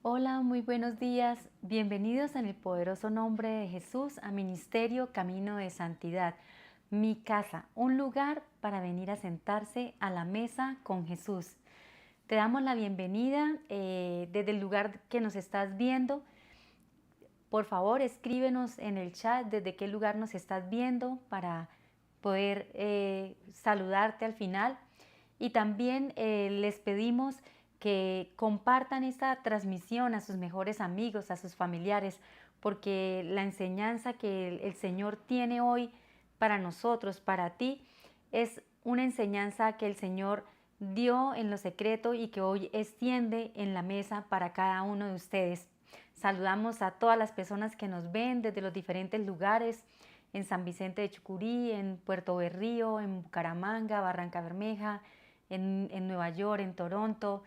Hola, muy buenos días. Bienvenidos en el poderoso nombre de Jesús a Ministerio Camino de Santidad. Mi casa, un lugar para venir a sentarse a la mesa con Jesús. Te damos la bienvenida desde el lugar que nos estás viendo. Por favor, escríbenos en el chat desde qué lugar nos estás viendo para poder saludarte al final. Y también les pedimos que compartan esta transmisión a sus mejores amigos, a sus familiares, porque la enseñanza que el Señor tiene hoy para nosotros, para ti, es una enseñanza que el Señor dio en lo secreto y que hoy extiende en la mesa para cada uno de ustedes. Saludamos a todas las personas que nos ven desde los diferentes lugares, en San Vicente de Chucurí, en Puerto Berrío, en Bucaramanga, Barranca Bermeja, en Nueva York, en Toronto,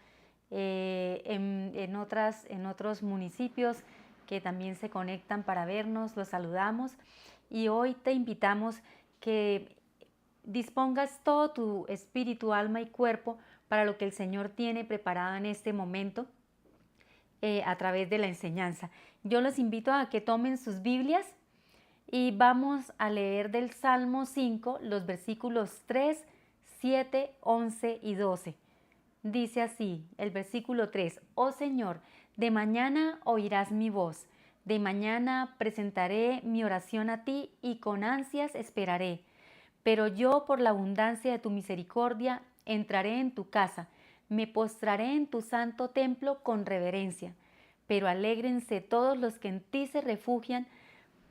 en otros municipios que también se conectan para vernos. Los saludamos y hoy te invitamos que dispongas todo tu espíritu, alma y cuerpo para lo que el Señor tiene preparado en este momento a través de la enseñanza. Yo los invito a que tomen sus Biblias y vamos a leer del Salmo 5 los versículos 3, 7, 11 y 12. Dice así el versículo 3: Oh Señor, de mañana oirás mi voz, de mañana presentaré mi oración a ti y con ansias esperaré. Pero yo, por la abundancia de tu misericordia, entraré en tu casa, me postraré en tu santo templo con reverencia. Pero alégrense todos los que en ti se refugian,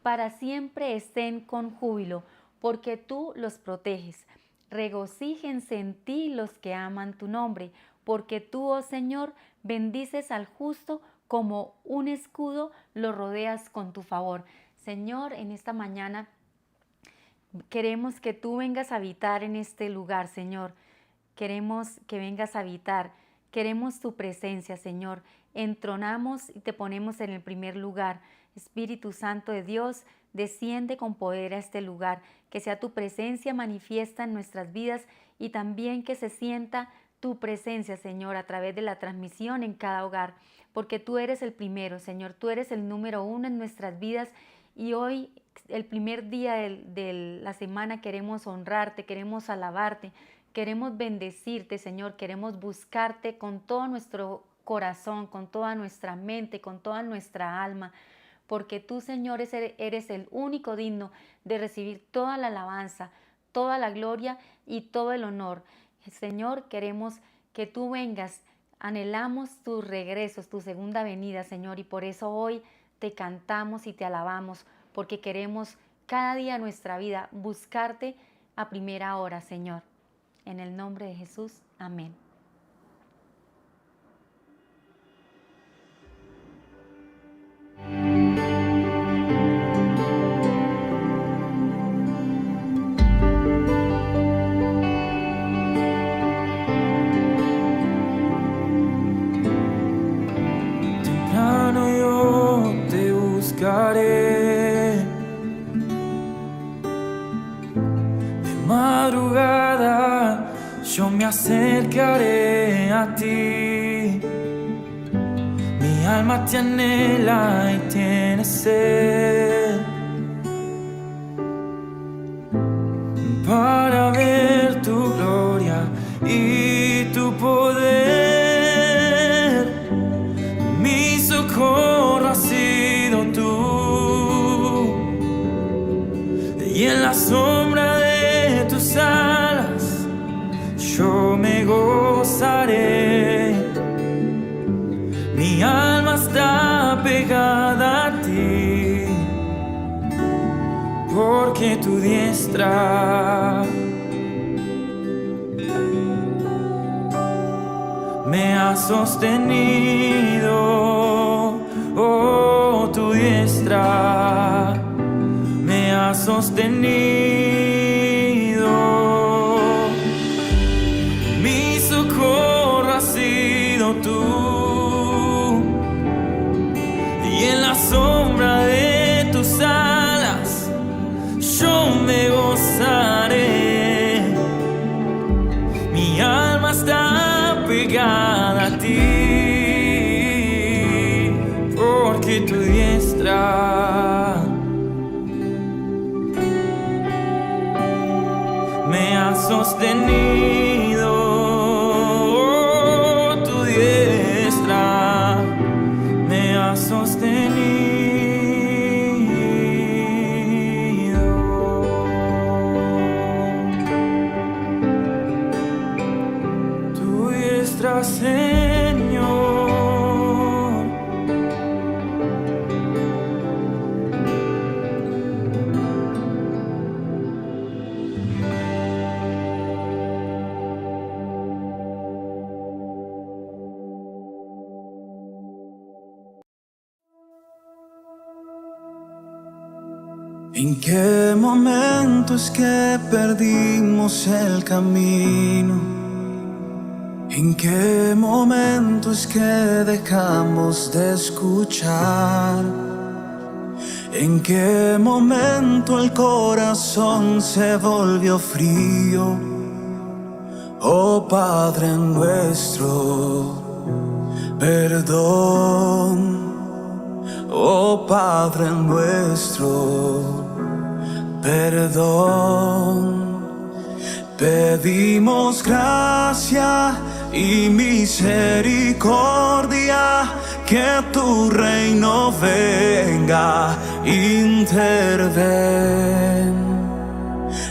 para siempre estén con júbilo, porque tú los proteges. Regocíjense en ti los que aman tu nombre, porque tú, oh Señor, bendices al justo, como un escudo lo rodeas con tu favor. Señor, en esta mañana queremos que tú vengas a habitar en este lugar, Señor. Queremos que vengas a habitar. Queremos tu presencia, Señor. Entronamos y te ponemos en el primer lugar. Espíritu Santo de Dios, desciende con poder a este lugar. Que sea tu presencia manifiesta en nuestras vidas y también que se sienta tu presencia, Señor, a través de la transmisión en cada hogar. Porque tú eres el primero, Señor. Tú eres el número uno en nuestras vidas y hoy, el primer día de la semana, queremos honrarte, queremos alabarte, queremos bendecirte, Señor, queremos buscarte con todo nuestro corazón, con toda nuestra mente, con toda nuestra alma, porque tú, Señor, eres el único digno de recibir toda la alabanza, toda la gloria y todo el honor. Señor, queremos que tú vengas, anhelamos tus regresos, tu segunda venida, Señor, y por eso hoy te cantamos y te alabamos, porque queremos cada día de nuestra vida buscarte a primera hora, Señor. En el nombre de Jesús, amén. Temprano yo te buscaré, de madrugada yo me acercaré a ti. Mi alma te anhela y tiene sed para ver tu gloria y tu poder. Mi socorro has sido tú, y en la sombra de tus alas yo me gozaré. Mi alma está pegada a ti, porque tu diestra me ha sostenido. Oh, tu diestra me ha sostenido. Mi socorro has sido tú, y en la sombra de tus alas yo me gozaré. Mi alma está pegada a ti, sostenido, oh, tu diestra me ha sostenido. Tu diestra, Señor. ¿En qué momento es que perdimos el camino? ¿En qué momento es que dejamos de escuchar? ¿En qué momento el corazón se volvió frío? Oh Padre nuestro, perdón. Oh Padre nuestro, perdón. Pedimos gracia y misericordia, que tu reino venga, interven.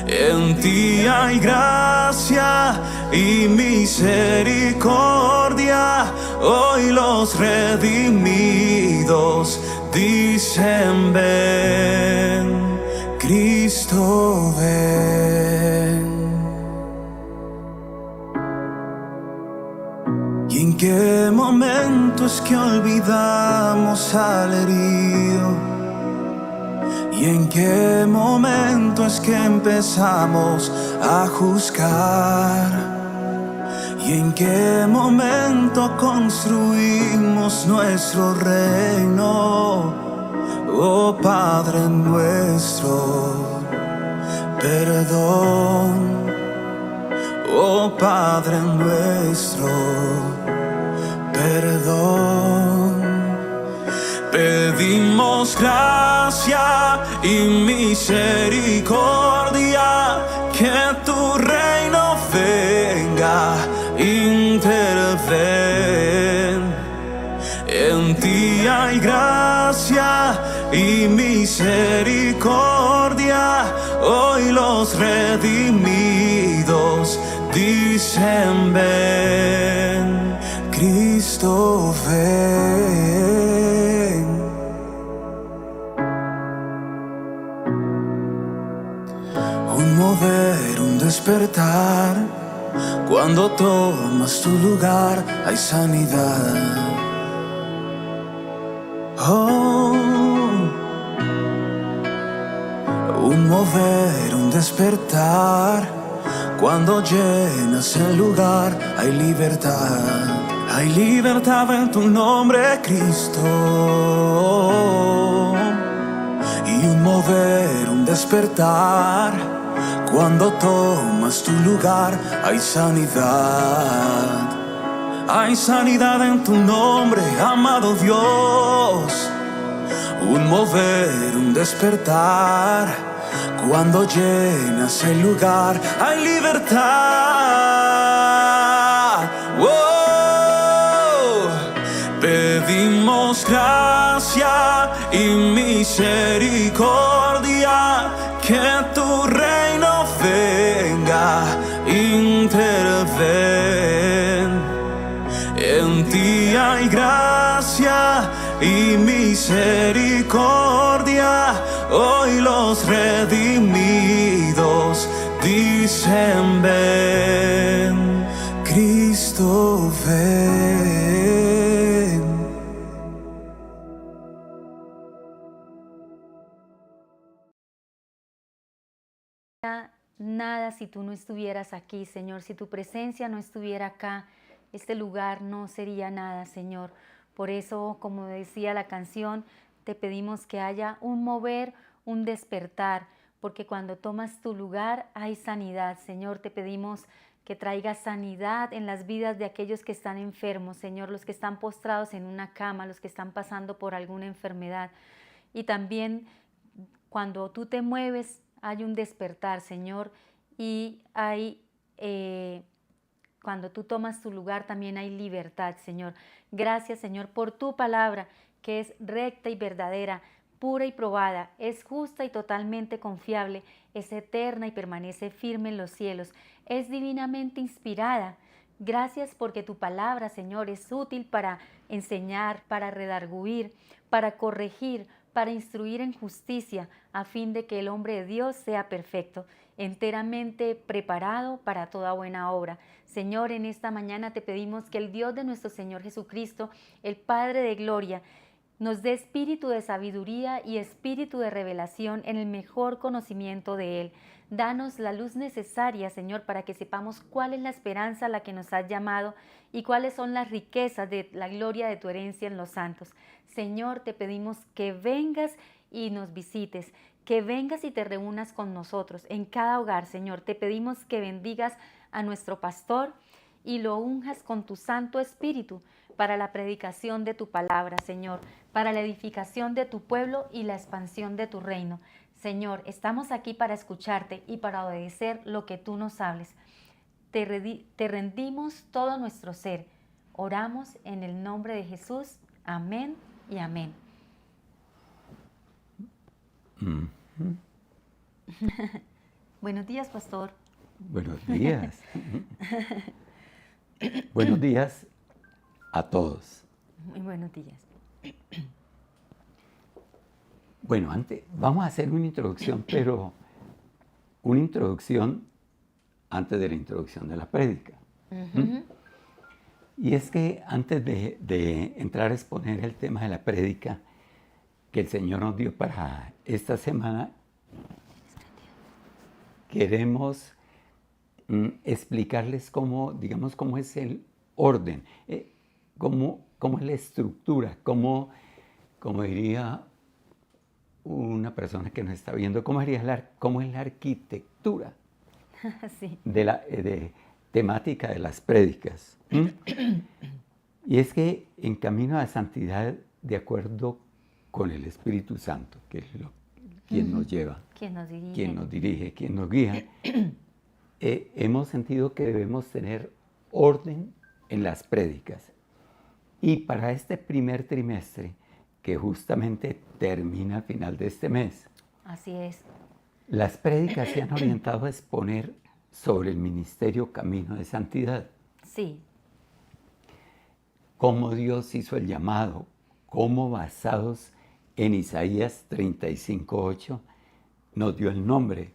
En ti hay gracia y misericordia, hoy los redimidos dicen ven, Cristo ven. ¿Y en qué momento es que olvidamos al herido? ¿Y en qué momento es que empezamos a juzgar? ¿Y en qué momento construimos nuestro reino? Oh Padre nuestro, perdón. Oh Padre nuestro, perdón. Pedimos gracia y misericordia, que tu reino venga, interven. En ti hay gracia y misericordia, hoy los redimidos dicen ven, Cristo ven. Un mover, un despertar, cuando tomas tu lugar hay sanidad. Oh, un mover, un despertar, cuando llenas el lugar hay libertad. Hay libertad en tu nombre, Cristo. Y un mover, un despertar, cuando tomas tu lugar hay sanidad. Hay sanidad en tu nombre, amado Dios. Un mover, un despertar, cuando llenas el lugar hay libertad. Oh, pedimos gracia y misericordia, que tu reino venga, interven. En ti hay gracia y misericordia, hoy los redimidos dicen ven, Cristo ven. Nada si tú no estuvieras aquí, Señor. Si tu presencia no estuviera acá, este lugar no sería nada, Señor. Por eso, como decía la canción, te pedimos que haya un mover, un despertar, porque cuando tomas tu lugar hay sanidad, Señor. Te pedimos que traigas sanidad en las vidas de aquellos que están enfermos, Señor, los que están postrados en una cama, los que están pasando por alguna enfermedad. Y también cuando tú te mueves, hay un despertar, Señor, y hay cuando tú tomas tu lugar también hay libertad, Señor. Gracias, Señor, por tu palabra, que es recta y verdadera, pura y probada, es justa y totalmente confiable, es eterna y permanece firme en los cielos, es divinamente inspirada. Gracias porque tu palabra, Señor, es útil para enseñar, para redarguir, para corregir, para instruir en justicia, a fin de que el hombre de Dios sea perfecto, enteramente preparado para toda buena obra. Señor, en esta mañana te pedimos que el Dios de nuestro Señor Jesucristo, el Padre de gloria, nos dé espíritu de sabiduría y espíritu de revelación en el mejor conocimiento de Él. Danos la luz necesaria, Señor, para que sepamos cuál es la esperanza a la que nos has llamado y cuáles son las riquezas de la gloria de tu herencia en los santos. Señor, te pedimos que vengas y nos visites, que vengas y te reúnas con nosotros en cada hogar, Señor. Te pedimos que bendigas a nuestro pastor y lo unjas con tu Santo Espíritu para la predicación de tu palabra, Señor, para la edificación de tu pueblo y la expansión de tu reino. Señor, estamos aquí para escucharte y para obedecer lo que tú nos hables. Te rendimos todo nuestro ser. Oramos en el nombre de Jesús. Amén y amén. Buenos días, pastor. Buenos días. Buenos días a todos. Muy buenos días. Bueno, antes vamos a hacer una introducción, pero una introducción antes de la introducción de la prédica. Y es que antes de entrar a exponer el tema de la prédica que el Señor nos dio para esta semana, queremos explicarles cómo, digamos, cómo es el orden, cómo es la estructura, cómo diría una persona que nos está viendo, cómo es la arquitectura Sí. de temática de las prédicas. Y es que en camino a la santidad, de acuerdo con el Espíritu Santo, que es quien nos lleva, quien nos dirige, quien nos guía, hemos sentido que debemos tener orden en las prédicas. Y para este primer trimestre, que justamente termina al final de este mes, Así es. las prédicas se han orientado a exponer sobre el ministerio Camino de Santidad. Sí. Cómo Dios hizo el llamado, cómo basados en Isaías 35:8 nos dio el nombre,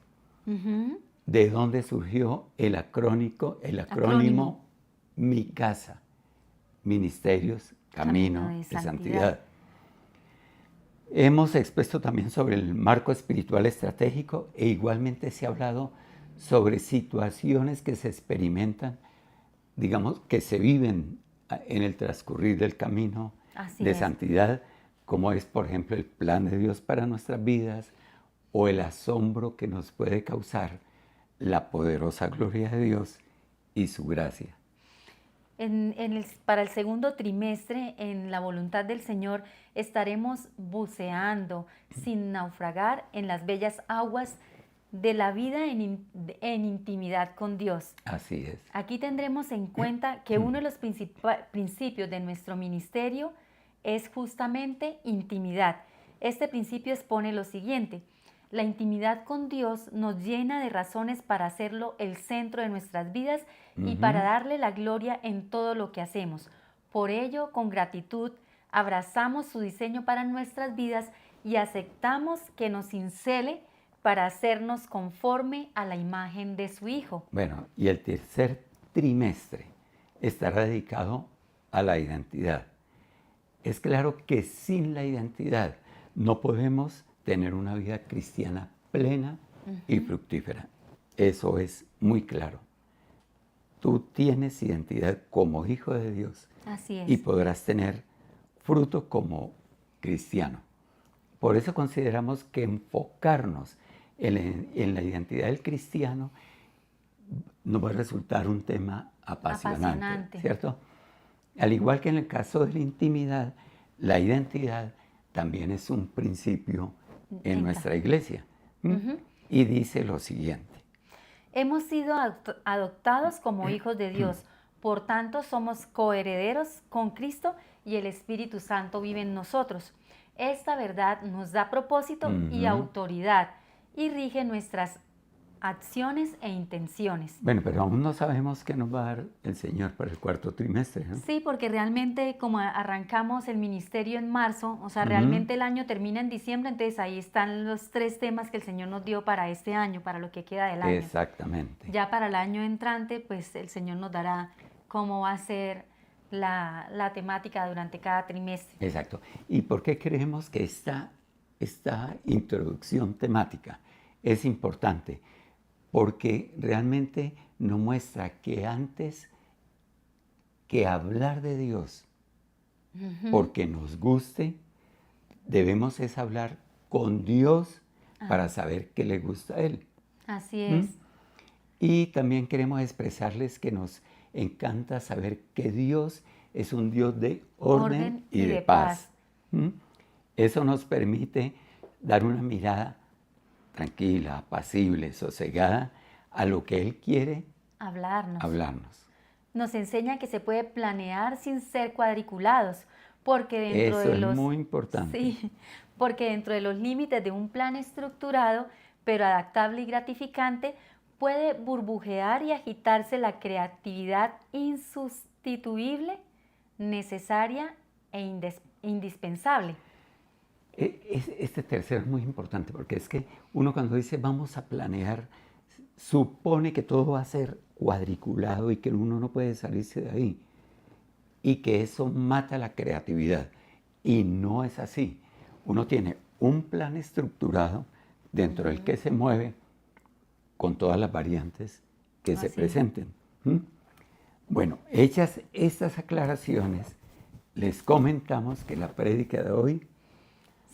de dónde surgió el acrónimo Mi Casa, Ministerios Camino de Santidad. Hemos expuesto también sobre el marco espiritual estratégico e igualmente se ha hablado sobre situaciones que se experimentan, digamos, que se viven en el transcurrir del camino de santidad, como es, por ejemplo, el plan de Dios para nuestras vidas o el asombro que nos puede causar la poderosa gloria de Dios y su gracia. Para el segundo trimestre, en la voluntad del Señor, estaremos buceando sin naufragar en las bellas aguas de la vida en intimidad con Dios. Así es. Aquí tendremos en cuenta que uno de los principios de nuestro ministerio es justamente intimidad. Este principio expone lo siguiente: la intimidad con Dios nos llena de razones para hacerlo el centro de nuestras vidas y para darle la gloria en todo lo que hacemos. Por ello, con gratitud, abrazamos su diseño para nuestras vidas y aceptamos que nos cincele para hacernos conforme a la imagen de su Hijo. Bueno, y el tercer trimestre estará dedicado a la identidad. Es claro que sin la identidad no podemos tener una vida cristiana plena y fructífera. Eso es muy claro. Tú tienes identidad como hijo de Dios. Así es. Y podrás tener fruto como cristiano. Por eso consideramos que enfocarnos en la identidad del cristiano nos va a resultar un tema apasionante, ¿cierto? Al igual que en el caso de la intimidad, la identidad también es un principio en nuestra iglesia. Y dice lo siguiente. Hemos sido adoptados como hijos de Dios, por tanto somos coherederos con Cristo y el Espíritu Santo vive en nosotros. Esta verdad nos da propósito y autoridad y rige nuestras acciones e intenciones. Bueno, pero aún no sabemos qué nos va a dar el Señor para el cuarto trimestre, ¿no? Sí, porque realmente como arrancamos el ministerio en marzo, o sea, realmente el año termina en diciembre, entonces ahí están los 3 temas que el Señor nos dio para este año, para lo que queda del año. Exactamente. Ya para el año entrante, pues el Señor nos dará cómo va a ser la temática durante cada trimestre. Exacto. ¿Y por qué creemos que esta introducción temática es importante? Porque realmente nos muestra que antes que hablar de Dios, porque nos guste, debemos es hablar con Dios para saber qué le gusta a Él. Así es. Y también queremos expresarles que nos encanta saber que Dios es un Dios de orden y de paz. Eso nos permite dar una mirada tranquila, apacible, sosegada a lo que Él quiere hablarnos. Nos enseña que se puede planear sin ser cuadriculados, porque dentro Eso de es muy importante. Sí, porque dentro de los límites de un plan estructurado, pero adaptable y gratificante, puede burbujear y agitarse la creatividad insustituible, necesaria e indispensable. Este tercero es muy importante porque es que uno cuando dice vamos a planear, supone que todo va a ser cuadriculado y que uno no puede salirse de ahí y que eso mata la creatividad. Y no es así. Uno tiene un plan estructurado dentro del que se mueve con todas las variantes que se presenten. Bueno, hechas estas aclaraciones, les comentamos que la prédica de hoy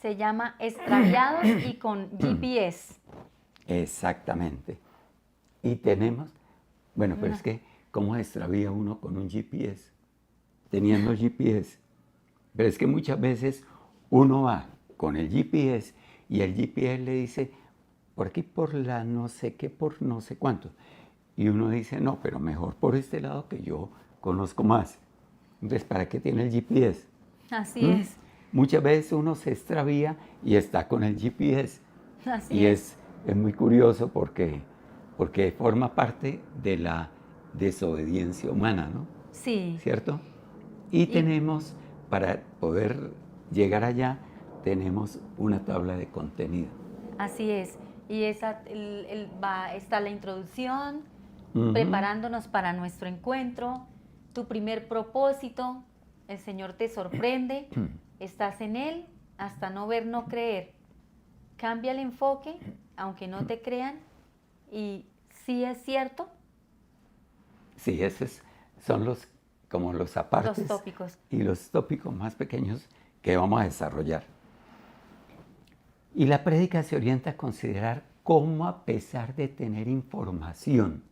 se llama Extraviados y con GPS. Exactamente. Y tenemos, bueno, pero es que, ¿cómo extravía uno con un GPS? Teniendo GPS. Pero es que muchas veces uno va con el GPS y el GPS le dice, por aquí por la no sé qué, por no sé cuánto. Y uno dice, no, pero mejor por este lado que yo conozco más. Entonces, ¿para qué tiene el GPS? Así es. Muchas veces uno se extravía y está con el GPS. Así y es muy curioso porque forma parte de la desobediencia humana, ¿no? Sí. ¿Cierto? Y tenemos, para poder llegar allá, tenemos una tabla de contenido. Así es. Y está la introducción, preparándonos para nuestro encuentro, tu primer propósito, el Señor te sorprende, estás en Él hasta no ver, no creer. Cambia el enfoque, aunque no te crean, y sí es cierto. Sí, esos son como los apartes. Los tópicos. Y los tópicos más pequeños que vamos a desarrollar. Y la prédica se orienta a considerar cómo, a pesar de tener información,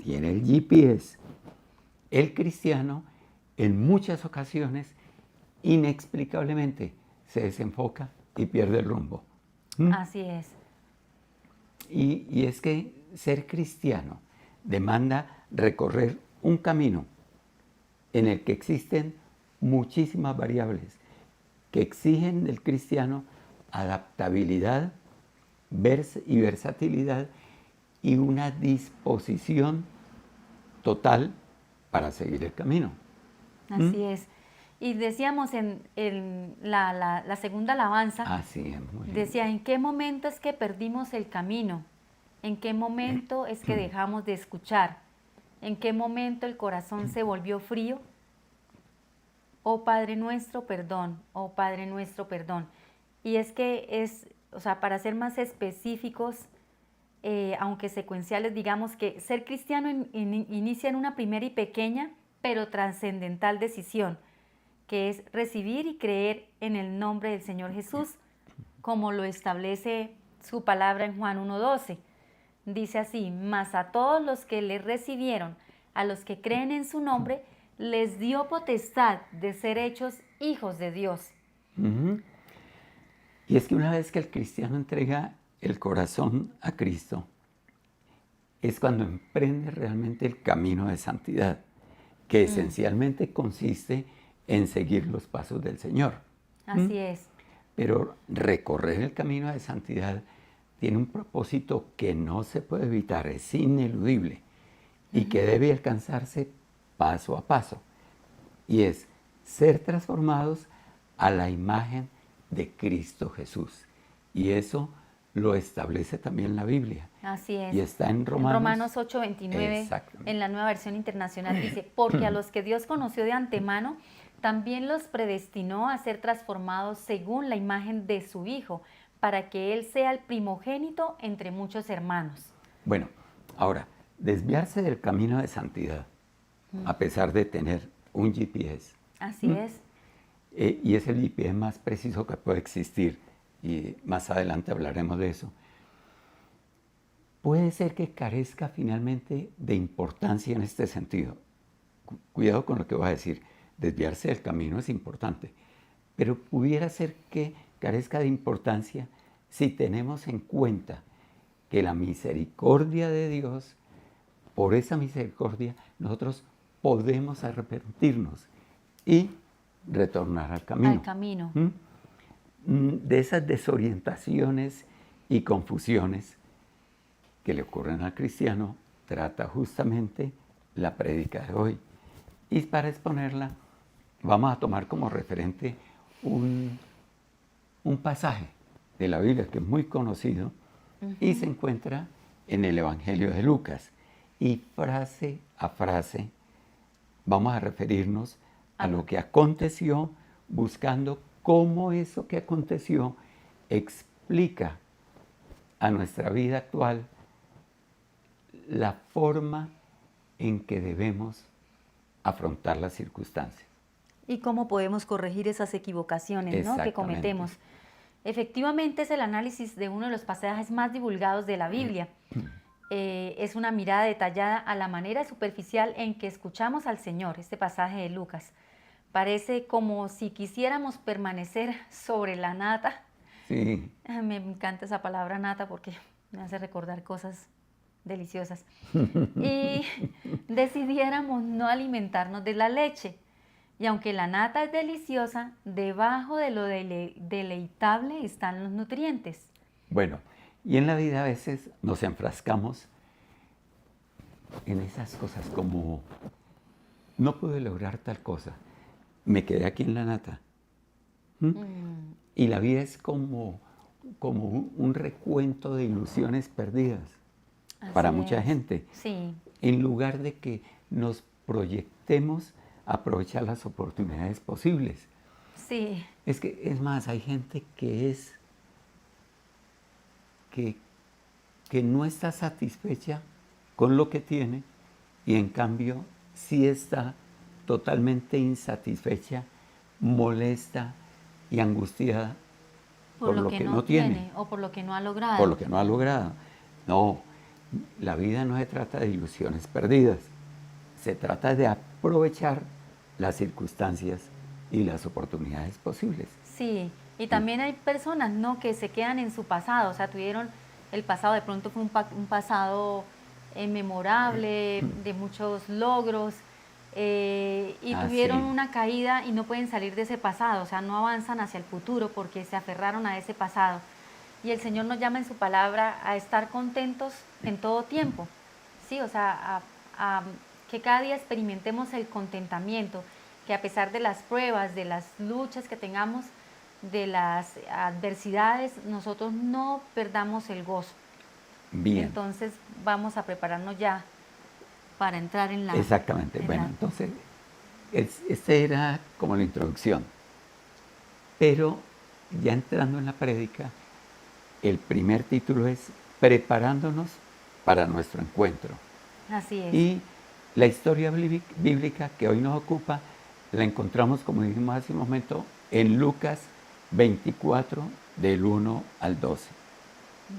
tiene el GPS, el cristiano en muchas ocasiones inexplicablemente se desenfoca y pierde el rumbo. Así es. Y es que ser cristiano demanda recorrer un camino en el que existen muchísimas variables que exigen del cristiano adaptabilidad y versatilidad y una disposición total para seguir el camino. Así es. Y decíamos en la segunda alabanza, Así es, muy bien. decía, ¿en qué momento es que perdimos el camino? ¿En qué momento es que dejamos de escuchar? ¿En qué momento el corazón se volvió frío? Oh Padre nuestro, perdón. Oh Padre nuestro, perdón. Y es que o sea, para ser más específicos, aunque secuenciales, digamos que ser cristiano inicia en una primera y pequeña, pero trascendental decisión, que es recibir y creer en el nombre del Señor Jesús, como lo establece su palabra en Juan 1:12. Dice así, mas a todos los que le recibieron, a los que creen en su nombre, les dio potestad de ser hechos hijos de Dios. Y es que una vez que el cristiano entrega el corazón a Cristo, es cuando emprende realmente el camino de santidad, que esencialmente consiste en seguir los pasos del Señor. Así es. Pero recorrer el camino de santidad tiene un propósito que no se puede evitar, es ineludible y que debe alcanzarse paso a paso. Y es ser transformados a la imagen de Cristo Jesús. Y eso lo establece también la Biblia. Así es. Y está en En Romanos. Romanos 8:29, Exactamente. en la Nueva Versión Internacional, dice, porque a los que Dios conoció de antemano, también los predestinó a ser transformados según la imagen de su Hijo, para que Él sea el primogénito entre muchos hermanos. Bueno, ahora, desviarse del camino de santidad, a pesar de tener un GPS, Así es. y es el GPS más preciso que puede existir, y más adelante hablaremos de eso, puede ser que carezca finalmente de importancia en este sentido. Cuidado con lo que voy a decir, desviarse del camino es importante, pero pudiera ser que carezca de importancia si tenemos en cuenta que la misericordia de Dios, por esa misericordia, nosotros podemos arrepentirnos y retornar al camino. Al camino. De esas desorientaciones y confusiones que le ocurren al cristiano, trata justamente la prédica de hoy. Y para exponerla, vamos a tomar como referente un pasaje de la Biblia que es muy conocido y se encuentra en el Evangelio de Lucas. Y frase a frase vamos a referirnos a lo que aconteció, buscando cómo eso que aconteció explica a nuestra vida actual la forma en que debemos afrontar las circunstancias. Y cómo podemos corregir esas equivocaciones, ¿no?, que Exactamente. cometemos. Efectivamente, es el análisis de uno de los pasajes más divulgados de la Biblia. Es una mirada detallada a la manera superficial en que escuchamos al Señor, este pasaje de Lucas. Parece como si quisiéramos permanecer sobre la nata. Sí, Me encanta esa palabra nata porque me hace recordar cosas deliciosas. Y decidiéramos no alimentarnos de la leche. Y aunque la nata es deliciosa, debajo de lo deleitable están los nutrientes. bueno, y en la vida a veces nos enfrascamos en esas cosas como, no pude lograr tal cosa, me quedé aquí en la nata. Y la vida es como un recuento de ilusiones perdidas para Así mucha es. gente. Sí, En lugar de que nos proyectemos a aprovechar las oportunidades posibles. sí, Es más, hay gente que no está satisfecha con lo que tiene y en cambio sí está totalmente insatisfecha, molesta y angustiada por lo que no tiene. o por lo que no ha logrado. Por lo que no ha logrado. No, la vida no se trata de ilusiones perdidas, se trata de aprovechar las circunstancias y las oportunidades posibles. Sí, y también hay personas, ¿no?, que se quedan en su pasado, o sea, tuvieron el pasado, de pronto fue un pasado memorable, de muchos logros, y tuvieron sí. una caída y no pueden salir de ese pasado, o sea, no avanzan hacia el futuro porque se aferraron a ese pasado. Y el Señor nos llama en su palabra a estar contentos en todo tiempo, ¿sí? O sea, a que cada día experimentemos el contentamiento, que a pesar de las pruebas, de las luchas que tengamos, de las adversidades, nosotros no perdamos el gozo. Bien. Entonces vamos a prepararnos ya para entrar en la... Exactamente. Bueno, entonces, esta era como la introducción. Pero ya entrando en la prédica, el primer título es Preparándonos para nuestro encuentro. Así es. Y la historia bíblica que hoy nos ocupa la encontramos, como dijimos hace un momento, en Lucas 24, del 1 al 12.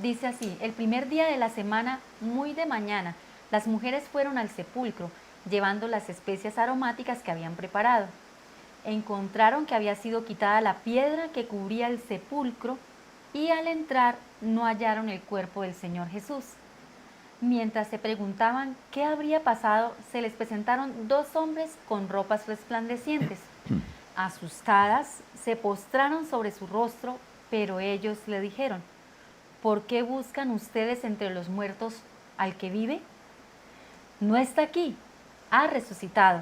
Dice así: el primer día de la semana, muy de mañana, las mujeres fueron al sepulcro, llevando las especias aromáticas que habían preparado. Encontraron que había sido quitada la piedra que cubría el sepulcro y al entrar no hallaron el cuerpo del Señor Jesús. Mientras se preguntaban qué habría pasado, se les presentaron dos hombres con ropas resplandecientes. Asustadas, se postraron sobre su rostro, pero ellos le dijeron: ¿por qué buscan ustedes entre los muertos al que vive? No está aquí, ha resucitado.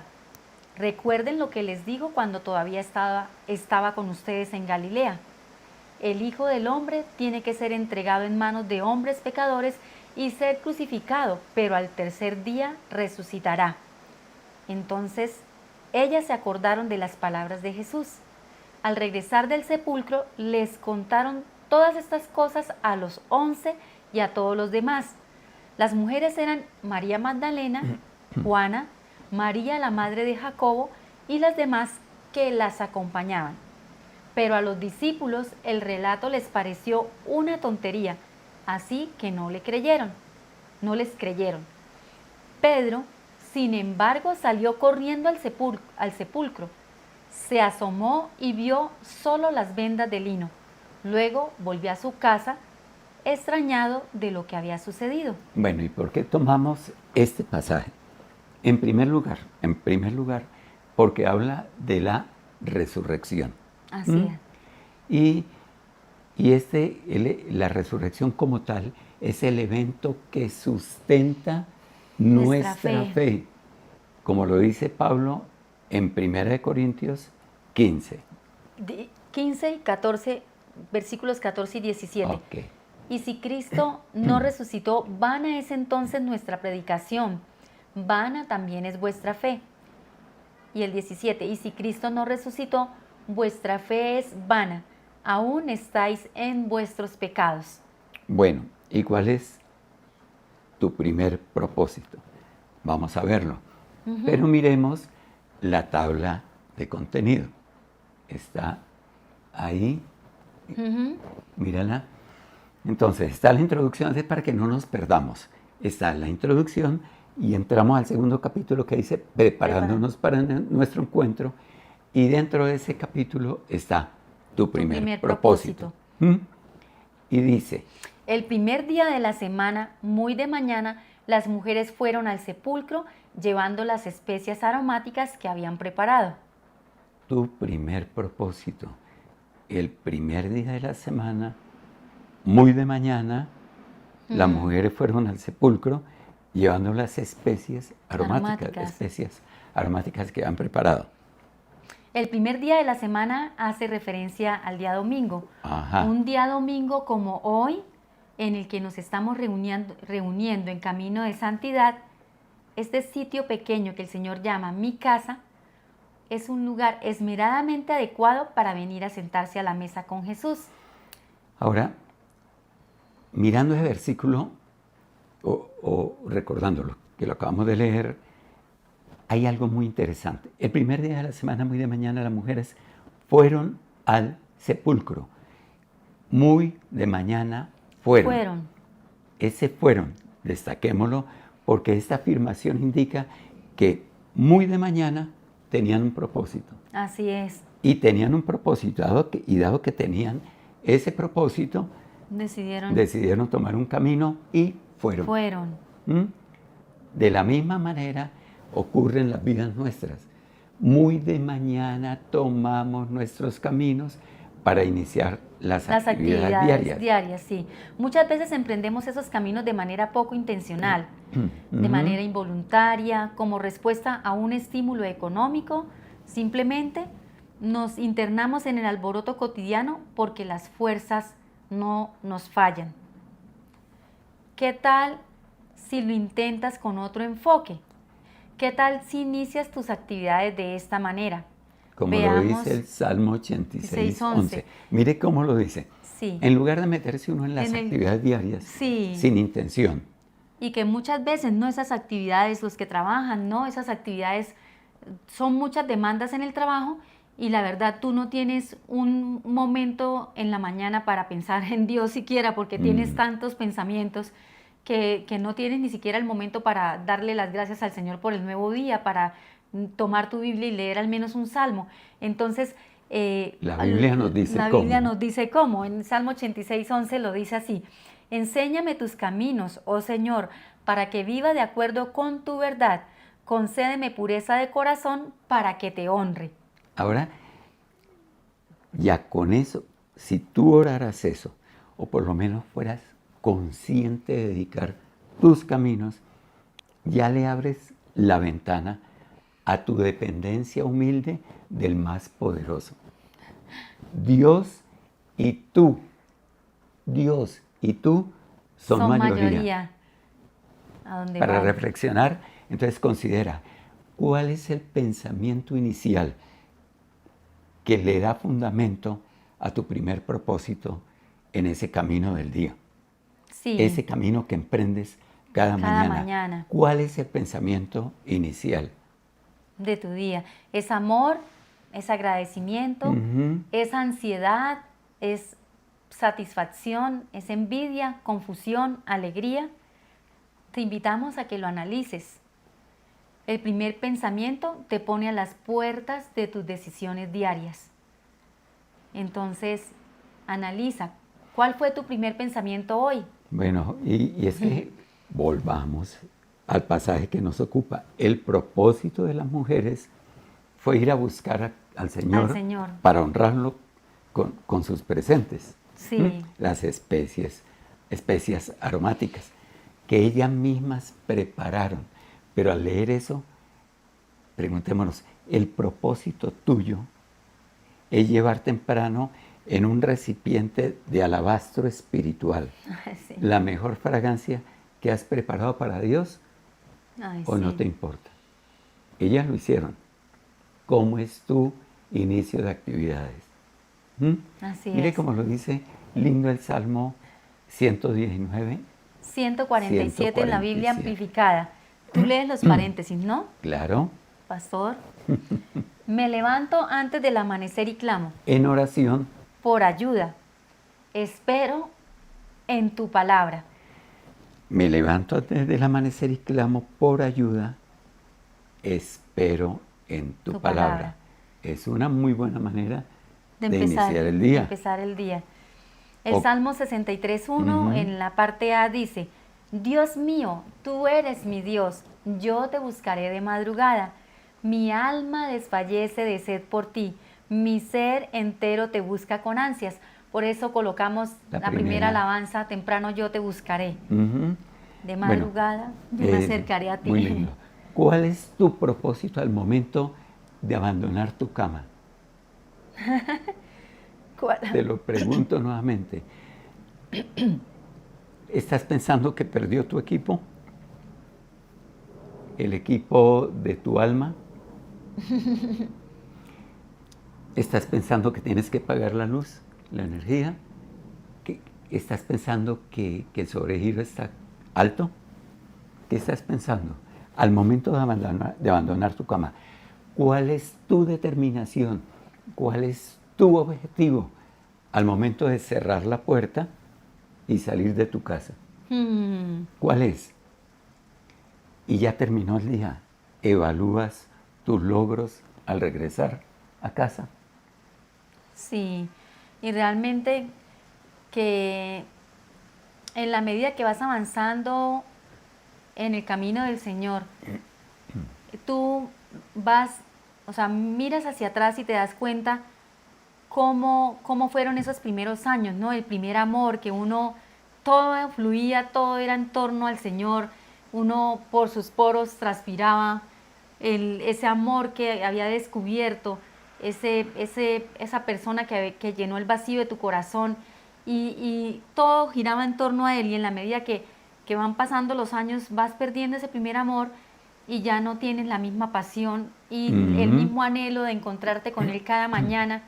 Recuerden lo que les dijo cuando todavía estaba con ustedes en Galilea. El Hijo del Hombre tiene que ser entregado en manos de hombres pecadores y ser crucificado, pero al tercer día resucitará. Entonces ellas se acordaron de las palabras de Jesús. Al regresar del sepulcro, les contaron todas estas cosas a los 11 y a todos los demás. Las mujeres eran María Magdalena, Juana, María la madre de Jacobo y las demás que las acompañaban. Pero a los discípulos el relato les pareció una tontería, así que no les creyeron. Pedro, sin embargo, salió corriendo al sepulcro. Se asomó y vio solo las vendas de lino. Luego volvió a su casa, extrañado de lo que había sucedido. Bueno, ¿y por qué tomamos este pasaje? En primer lugar, porque habla de la resurrección. Así es. La resurrección como tal es el evento que sustenta nuestra fe, como lo dice Pablo en 1 Corintios 15. 15 y 14, versículos 14 y 17. Okay. Y si Cristo no resucitó, vana es entonces nuestra predicación, vana también es vuestra fe. Y el 17, y si Cristo no resucitó, vuestra fe es vana, aún estáis en vuestros pecados. Bueno, ¿y cuál es tu primer propósito? Vamos a verlo. Pero miremos la tabla de contenido. Está ahí. Mírala. Entonces, está la introducción, es para que no nos perdamos. Está la introducción y entramos al segundo capítulo que dice preparándonos para nuestro encuentro. Y dentro de ese capítulo está tu primer propósito. Y dice: el primer día de la semana, muy de mañana, las mujeres fueron al sepulcro llevando las especias aromáticas que habían preparado. Tu primer propósito. El primer día de la semana, muy de mañana, las mujeres fueron al sepulcro llevando las especias aromáticas que han preparado. El primer día de la semana hace referencia al día domingo. Ajá. Un día domingo como hoy, en el que nos estamos reuniendo en camino de santidad. Este sitio pequeño que el Señor llama mi casa es un lugar esmeradamente adecuado para venir a sentarse a la mesa con Jesús. Ahora, mirando ese versículo o recordándolo, que lo acabamos de leer, hay algo muy interesante. El primer día de la semana, muy de mañana, las mujeres fueron al sepulcro. Muy de mañana fueron. Ese fueron, destaquémoslo, porque esta afirmación indica que muy de mañana tenían un propósito. Así es. Y tenían un propósito, dado que tenían ese propósito, decidieron tomar un camino y fueron. De la misma manera ocurre en las vidas nuestras. Muy de mañana tomamos nuestros caminos para iniciar las actividades diarias. Sí. Muchas veces emprendemos esos caminos de manera poco intencional, de manera involuntaria, como respuesta a un estímulo económico. Simplemente nos internamos en el alboroto cotidiano porque las fuerzas no nos fallan. ¿Qué tal si lo intentas con otro enfoque? ¿Qué tal si inicias tus actividades de esta manera? Como lo dice el Salmo 86, 11. Mire cómo lo dice. Sí. En lugar de meterse uno en las actividades diarias, sin intención. Y que muchas veces, ¿no? Esas actividades, los que trabajan, ¿no? Esas actividades son muchas demandas en el trabajo y la verdad tú no tienes un momento en la mañana para pensar en Dios siquiera porque tienes tantos pensamientos que no tienes ni siquiera el momento para darle las gracias al Señor por el nuevo día, para tomar tu Biblia y leer al menos un salmo. Entonces, la Biblia nos dice cómo. En Salmo 86, 11 lo dice así: enséñame tus caminos, oh Señor, para que viva de acuerdo con tu verdad. Concédeme pureza de corazón para que te honre. Ahora, ya con eso, si tú oraras eso, o por lo menos fueras consciente de dedicar tus caminos, ya le abres la ventana a tu dependencia humilde del más poderoso. Dios y tú son mayoría. ¿A dónde Para va? reflexionar, entonces considera cuál es el pensamiento inicial que le da fundamento a tu primer propósito en ese camino del día. Sí, Ese camino que emprendes cada mañana. ¿Cuál es el pensamiento inicial? de tu día. Es amor, es agradecimiento, Ujú. es ansiedad, es satisfacción, es envidia, confusión, alegría. Te invitamos a que lo analices. El primer pensamiento te pone a las puertas de tus decisiones diarias. Entonces, analiza, ¿cuál fue tu primer pensamiento hoy? Bueno, y es que volvamos al pasaje que nos ocupa. El propósito de las mujeres fue ir a buscar al Señor, Señor. para honrarlo con sus presentes. Sí. Las especias aromáticas que ellas mismas prepararon. Pero al leer eso, preguntémonos, ¿el propósito tuyo es llevar temprano en un recipiente de alabastro espiritual Sí. la mejor fragancia que has preparado para Dios Ay, o no sí. te importa? Ellas lo hicieron. ¿Cómo es tu inicio de actividades? Así Mire es. cómo lo dice lindo el Salmo 119. 147 en la Biblia 147. amplificada. Tú lees los paréntesis, ¿no, Claro, pastor? Me levanto antes del amanecer y clamo en oración. por ayuda. Espero en tu palabra. Me levanto antes del amanecer y clamo por ayuda. Espero en tu Tu palabra. palabra. Es una muy buena manera de empezar, iniciar el de día. empezar el día. El O- Salmo 63:1 Ujú. en la parte A dice, Dios mío, tú eres mi Dios, yo te buscaré de madrugada. Mi alma desfallece de sed por ti, mi ser entero te busca con ansias. Por eso colocamos La la primera primera. alabanza, temprano yo te buscaré. Ujú. De Bueno, madrugada yo me acercaré a ti. Muy lindo. ¿Cuál es tu propósito al momento de abandonar tu cama? ¿Cuál? Te lo pregunto nuevamente. ¿Estás pensando que perdió tu equipo? ¿El equipo de tu alma? ¿Estás pensando que tienes que pagar la luz, la energía? ¿Estás pensando que el sobregiro está alto? ¿Qué estás pensando? Al momento de abandonar tu cama, ¿cuál es tu determinación? ¿Cuál es tu objetivo al momento de cerrar la puerta y salir de tu casa? ¿Cuál es? Y ya terminó el día. ¿Evalúas tus logros al regresar a casa? Sí, y realmente que en la medida que vas avanzando en el camino del Señor, tú vas, o sea, miras hacia atrás y te das cuenta cómo fueron esos primeros años, ¿no? El primer amor, que uno, todo fluía, todo era en torno al Señor, uno por sus poros transpiraba ese amor que había descubierto, esa persona que llenó el vacío de tu corazón y todo giraba en torno a Él, y en la medida que van pasando los años vas perdiendo ese primer amor y ya no tienes la misma pasión y el mismo anhelo de encontrarte con Él cada mañana,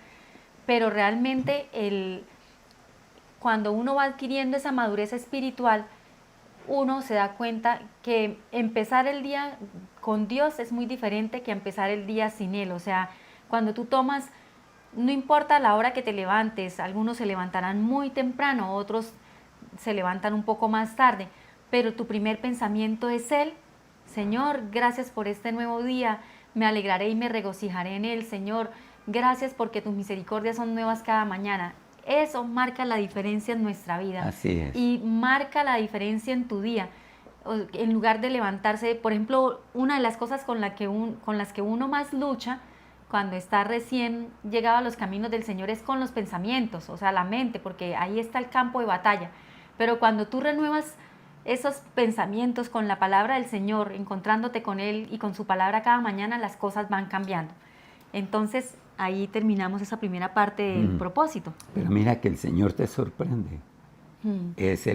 pero realmente cuando uno va adquiriendo esa madurez espiritual, uno se da cuenta que empezar el día con Dios es muy diferente que empezar el día sin Él. O sea, cuando tú tomas, no importa la hora que te levantes, algunos se levantarán muy temprano, otros se levantan un poco más tarde, pero tu primer pensamiento es Él. Señor, gracias por este nuevo día, me alegraré y me regocijaré en Él. Señor, gracias porque tus misericordias son nuevas cada mañana. Eso marca la diferencia en nuestra vida. Así es. Y marca la diferencia en tu día. en lugar de levantarse, por ejemplo, una de las cosas con las que uno más lucha cuando está recién llegado a los caminos del Señor es con los pensamientos, o sea, la mente, porque ahí está el campo de batalla. Pero cuando tú renuevas esos pensamientos con la palabra del Señor, encontrándote con Él y con su palabra cada mañana, las cosas van cambiando. Entonces, ahí terminamos esa primera parte del propósito. Pero mira que el Señor te sorprende. Es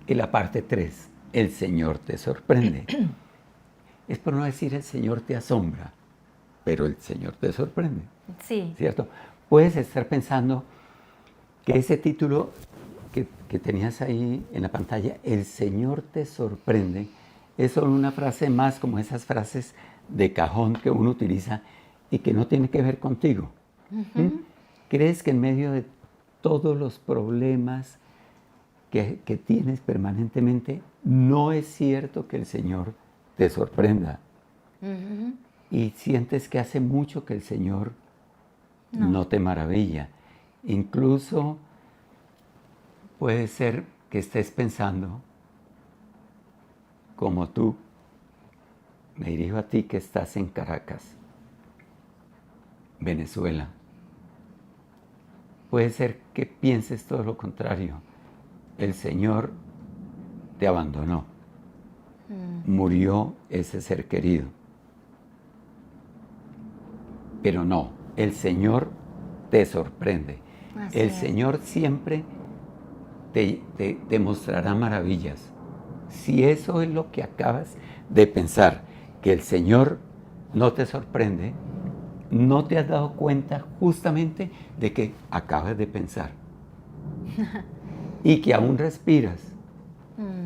la parte 3. El Señor te sorprende. Es por no decir el Señor te asombra, pero el Señor te sorprende. Sí. ¿Cierto? Puedes estar pensando que ese título que tenías ahí en la pantalla, el Señor te sorprende, es solo una frase más como esas frases de cajón que uno utiliza y que no tiene que ver contigo. ¿Crees que en medio de todos los problemas que tienes permanentemente, no es cierto que el Señor te sorprenda? Y sientes que hace mucho que el Señor no te maravilla. Incluso puede ser que estés pensando, como tú, me dirijo a ti que estás en Caracas, Venezuela. Puede ser que pienses todo lo contrario. El Señor te abandonó. Murió ese ser querido. Pero no, el Señor te sorprende. El Señor siempre te mostrará maravillas. Si eso es lo que acabas de pensar, que el Señor no te sorprende, no te has dado cuenta justamente de que acabas de pensar. Y que aún respiras.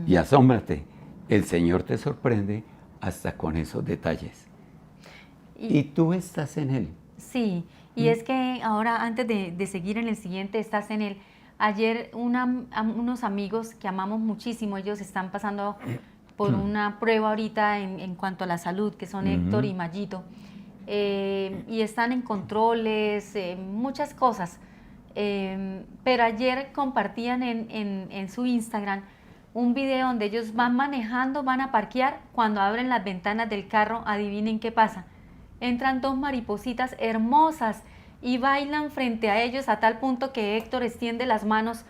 Y asómbrate, el Señor te sorprende hasta con esos detalles. Y tú estás en Él. Sí, y es que ahora, antes de seguir en el siguiente, estás en Él. Ayer unos amigos que amamos muchísimo, ellos están pasando por una prueba ahorita en cuanto a la salud, que son Héctor y Mayito, y están en controles, muchas cosas. Pero ayer compartían en su Instagram un video donde ellos van manejando, van a parquear, cuando abren las ventanas del carro, adivinen qué pasa. Entran dos maripositas hermosas y bailan frente a ellos a tal punto que Héctor extiende las manos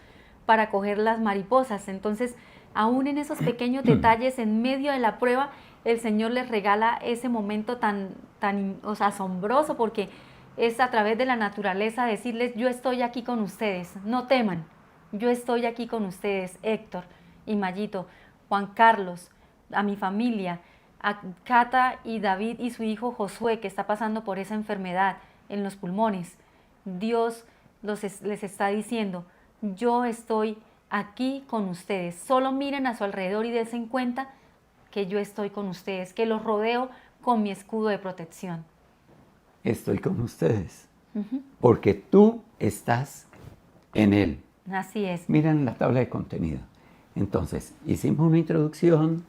para coger las mariposas. Entonces, aún en esos pequeños detalles, en medio de la prueba, el Señor les regala ese momento tan asombroso, porque es a través de la naturaleza decirles: yo estoy aquí con ustedes, no teman, yo estoy aquí con ustedes, Héctor y Mayito, Juan Carlos, a mi familia, a Cata y David y su hijo Josué, que está pasando por esa enfermedad en los pulmones. Dios les está diciendo: yo estoy aquí con ustedes, solo miren a su alrededor y dense cuenta que yo estoy con ustedes, que los rodeo con mi escudo de protección. Estoy con ustedes, porque tú estás en Él. Así es. Miren la tabla de contenido. Entonces, hicimos una introducción.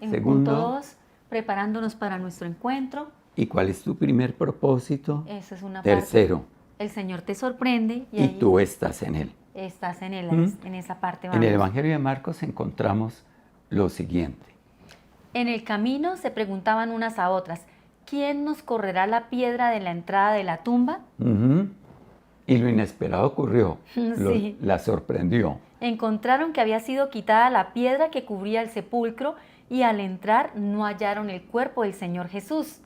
En Segundo, punto 2, preparándonos para nuestro encuentro. ¿Y cuál es tu primer propósito? Esa es una Tercero, parte. El Señor te sorprende y y ahí tú estás en Él. estás en Él, en esa parte. En Vamos. el Evangelio de Marcos encontramos lo siguiente. En el camino se preguntaban unas a otras: ¿quién nos correrá la piedra de la entrada de la tumba? Y lo inesperado ocurrió. Sí. La sorprendió. Encontraron que había sido quitada la piedra que cubría el sepulcro, y al entrar no hallaron el cuerpo del Señor Jesús.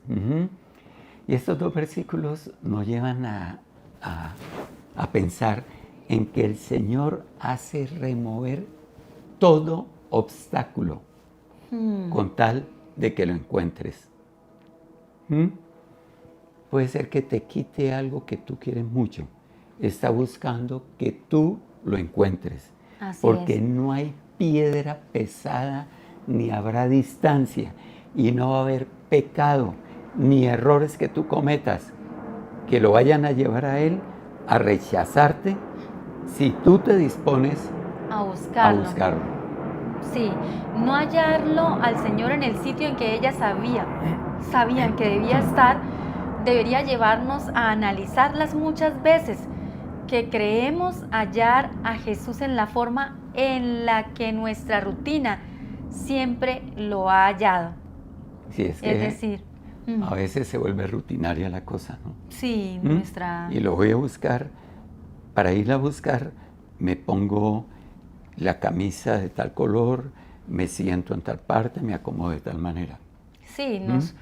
Y estos dos versículos nos llevan a pensar en que el Señor hace remover todo obstáculo con tal de que lo encuentres. Puede ser que te quite algo que tú quieres mucho. Está buscando que tú lo encuentres. Así porque es. no hay piedra pesada, ni habrá distancia, y no va a haber pecado, ni errores que tú cometas, que lo vayan a llevar a Él a rechazarte si tú te dispones A buscarlo. a buscarlo. Sí, no hallarlo al Señor en el sitio en que ellas sabían que debía estar, debería llevarnos a analizarlas muchas veces, que creemos hallar a Jesús en la forma en la que nuestra rutina siempre lo ha hallado. Si es Es que decir, a veces se vuelve rutinaria la cosa, ¿no? sí, ¿Mm? nuestra... Y lo voy a buscar. Para irla a buscar, me pongo la camisa de tal color, me siento en tal parte, me acomodo de tal manera. Sí, nos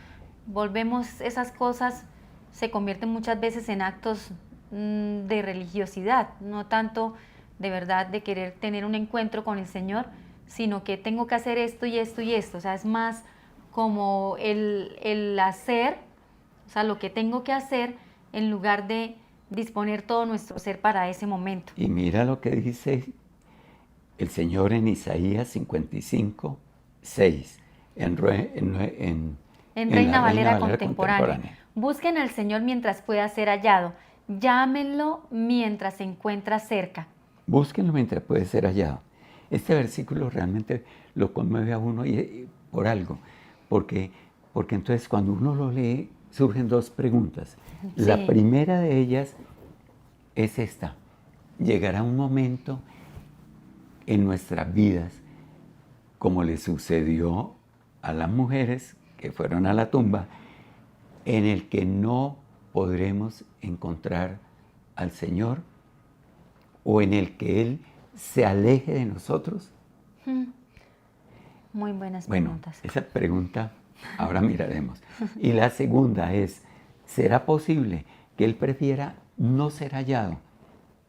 volvemos, esas cosas se convierten muchas veces en actos de religiosidad, no tanto de verdad de querer tener un encuentro con el Señor, sino que tengo que hacer esto y esto y esto. O sea, es más como el hacer, o sea, lo que tengo que hacer en lugar de disponer todo nuestro ser para ese momento. Y mira lo que dice el Señor en Isaías 55, 6, En en la Reina Reina Valera Valera contemporánea. contemporánea. Busquen al Señor mientras pueda ser hallado. Llámenlo mientras se encuentra cerca. Búsquenlo mientras puede ser hallado. Este versículo realmente lo conmueve a uno por algo, porque entonces cuando uno lo lee surgen dos preguntas. La Sí. primera de ellas es esta: llegará un momento en nuestras vidas, como le sucedió a las mujeres que fueron a la tumba, en el que no podremos encontrar al Señor, o en el que Él se aleje de nosotros. Muy buenas Bueno, preguntas. esa pregunta ahora miraremos. Y la segunda es, ¿será posible que Él prefiera no ser hallado